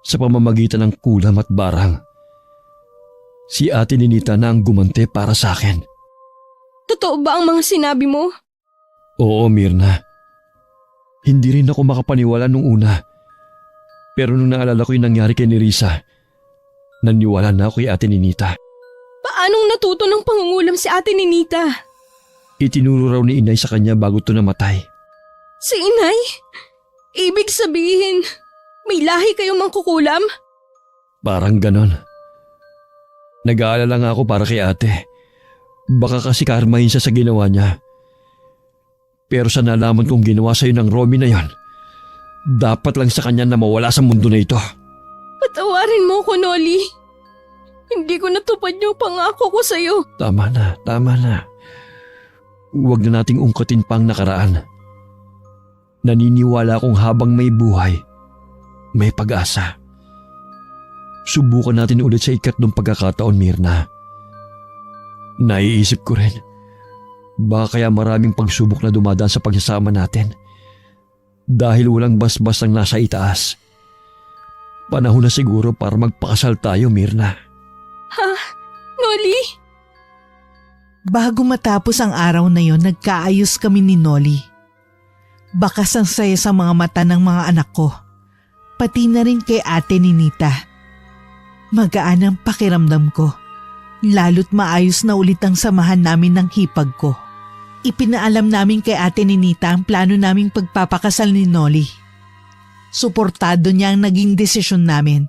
sa pamamagitan ng kulam at barang. Si ate Ninita na ang gumante para sa akin. Totoo ba ang mga sinabi mo? Oo, Myrna. Hindi rin ako makapaniwala nung una. Pero nung naalala ko yung nangyari kay Nerissa, naniwala na ako kay ate Ninita. Paanong natuto ng pangungulam si ate Ninita? Itinuro raw ni inay sa kanya bago ito namatay. Si inay? Ibig sabihin, may lahi kayong mangkukulam? Parang ganon. Nag-aalala nga ako para kay ate. Baka kasi karmahin siya sa ginawa niya. Pero sa nalaman kong ginawa sa'yo ng Romy na yon, dapat lang sa kanya na mawala sa mundo na ito. Patawarin mo ko, Nolly. Hindi ko natupad yung pangako ko sa'yo. Tama na, tama na. Huwag na nating ungkatin pa ang nakaraan. Naniniwala akong habang may buhay, may pag-asa. Subukan natin ulit sa ikatlong pagkakataon, Myrna. Naiisip ko rin, baka kaya maraming pagsubok na dumadaan sa pagsasama natin dahil walang basbas ang nasa itaas. Panahon na siguro para magpakasal tayo, Myrna. Ha? Nolly? Bago matapos ang araw na yon, nagkaayos kami ni Nolly. Bakas ang saya sa mga mata ng mga anak ko, pati na rin kay ate Ninita. Magaan ang pakiramdam ko, lalo't maayos na ulit ang samahan namin ng hipag ko. Ipinaalam namin kay ate Ninita ang plano naming pagpapakasal ni Nolly. Suportado niya ang naging desisyon namin.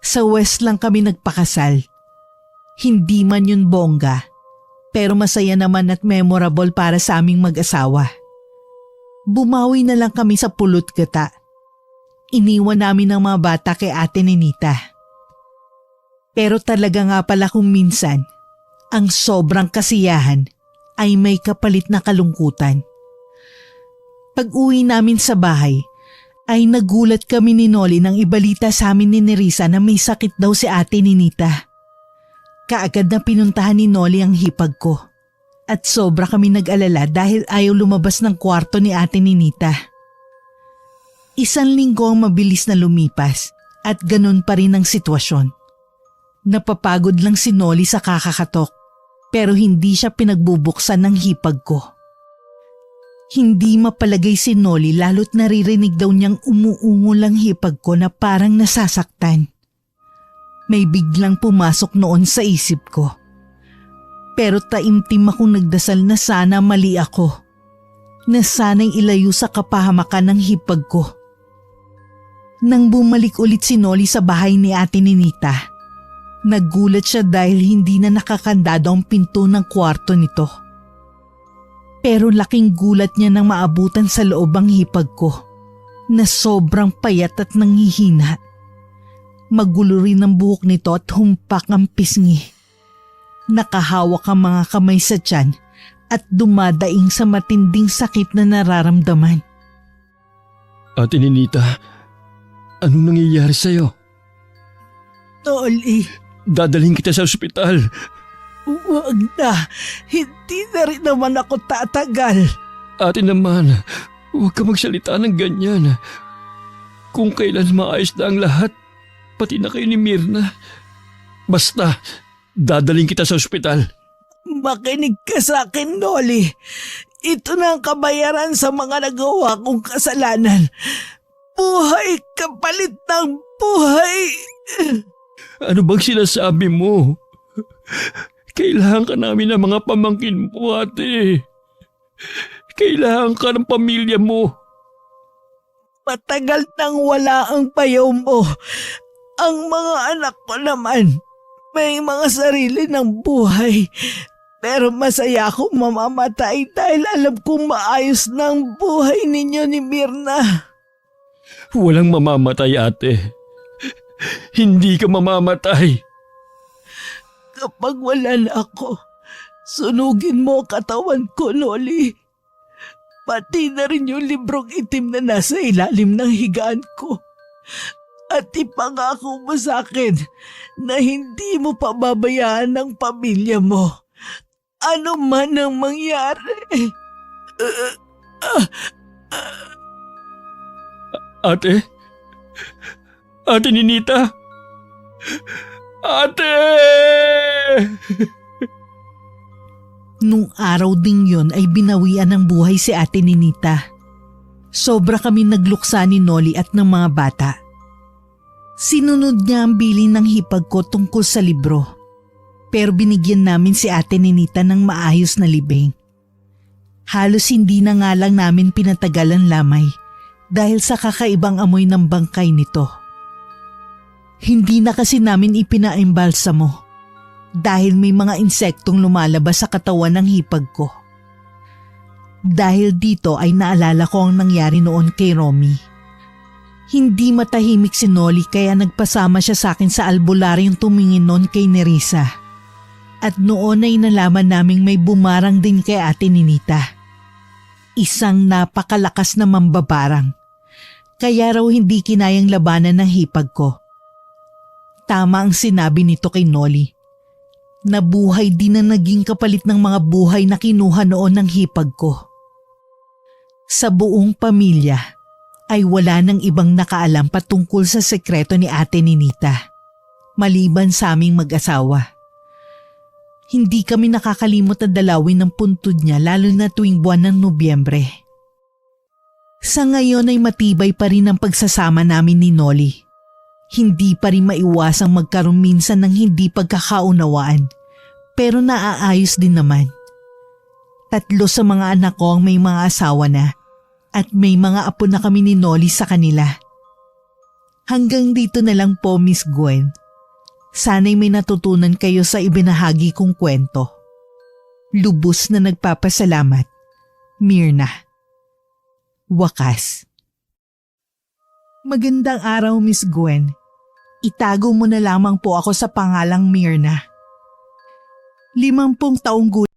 Sa West lang kami nagpakasal. Hindi man yun bongga, pero masaya naman at memorable para sa aming mag-asawa. Bumawi na lang kami sa pulot gata. Iniwan namin ang mga bata kay ate Ninita. Pero talaga nga pala kung minsan, ang sobrang kasiyahan ay may kapalit na kalungkutan. Pag-uwi namin sa bahay, ay nagulat kami ni Nolly nang ibalita sa amin ni Nerissa na may sakit daw si ate Ninita. Kaagad na pinuntahan ni Nolly ang hipag ko. At sobra kami nag-alala dahil ayaw lumabas ng kwarto ni Ate Ninita. Isang linggo ang mabilis na lumipas at ganun pa rin ang sitwasyon. Napapagod lang si Noli sa kakakatok pero hindi siya pinagbubuksan ng hipag ko. Hindi mapalagay si Noli lalo't naririnig daw niyang umuungol ang hipag ko na parang nasasaktan. May biglang pumasok noon sa isip ko. Pero taimtim akong nagdasal na sana mali ako. Na sana'y ilayo sa kapahamakan ng hipag ko. Nang bumalik ulit si Noli sa bahay ni Ate Ninita, nagulat siya dahil hindi na nakakandado ang pinto ng kwarto nito. Pero laking gulat niya nang maabutan sa loob ang hipag ko, na sobrang payat at nanghihina. Magulo rin ang buhok nito at humpak ang pisngi. Nakahawak ang mga kamay sa tiyan at dumadaing sa matinding sakit na nararamdaman. Ate Ninita, anong nangyayari sa'yo? Noli, Dadalhin kita sa ospital. huwag na. Hindi na rin naman ako tatagal. Ate naman, huwag ka magsalita ng ganyan. Kung kailan maayos na ang lahat, pati na kayo ni Mirna. Basta, dadalhin kita sa ospital. Makinig ka sa akin, Noli. Ito na ang kabayaran sa mga nagawa kong kasalanan. Buhay kapalit ng buhay. Ano bang sinasabi mo? Kailangan ka namin ng mga pamangkin mo, ate. Kailangan ka ng pamilya mo. Matagal nang wala ang payaw mo. Ang mga anak ko naman, may mga sarili ng buhay. Pero masaya akong mamamatay dahil alam kong maayos na ang buhay ninyo ni Mirna. Walang mamamatay, ate. Hindi ka mamamatay. Kapag wala na ako, sunugin mo ang katawan ko, Noli. Pati na rin yung librong itim na nasa ilalim ng higaan ko. At ipangako mo sa akin na hindi mo pababayaan ang pamilya mo. Ano man ang mangyari. Ate? Ate Ninita? Ate! Nung araw ding yon ay binawian ng buhay si Ate Ninita. Sobra kami nagluksa ni Noli at ng mga bata. Sinunod niya ang bilin ng hipag ko tungkol sa libro. Pero binigyan namin si Ate Ninita ng maayos na libing. Halos hindi na nga lang namin pinatagalan lamay dahil sa kakaibang amoy ng bangkay nito. Hindi na kasi namin ipinaimbalsamo dahil may mga insektong lumalabas sa katawan ng hipag ko. Dahil dito ay naalala ko ang nangyari noon kay Romy. Hindi matahimik si Noli kaya nagpasama siya sa akin sa albularyong tumingin noon kay Nerissa. At noon ay nalaman naming may bumarang din kay Ate Ninita. Isang napakalakas na mambabarang. Kaya raw hindi kinayang labanan ng hipag ko. Tama ang sinabi nito kay Noli. Nabuhay din na naging kapalit ng mga buhay na kinuha noon ng hipag ko. Sa buong pamilya ay wala nang ibang nakaalam patungkol sa sekreto ni Ate Ninita. Maliban sa aming mag-asawa. Hindi kami nakakalimot na dalawin ng puntod niya lalo na tuwing buwan ng Nobyembre. Sa ngayon ay matibay pa rin ang pagsasama namin ni Noli. Hindi pa rin maiwasang magkaroon minsan ng hindi pagkakaunawaan, pero naaayos din naman. 3 sa mga anak ko ang may mga asawa na at may mga apo na kami ni Noli sa kanila. Hanggang dito na lang po, Miss Gwen. Sana'y may natutunan kayo sa ibinahagi kong kwento. Lubos na nagpapasalamat, Mirna. Wakas. Magandang araw, Miss Gwen. Itago mo na lamang po ako sa pangalang Mirna. 50 taong gulang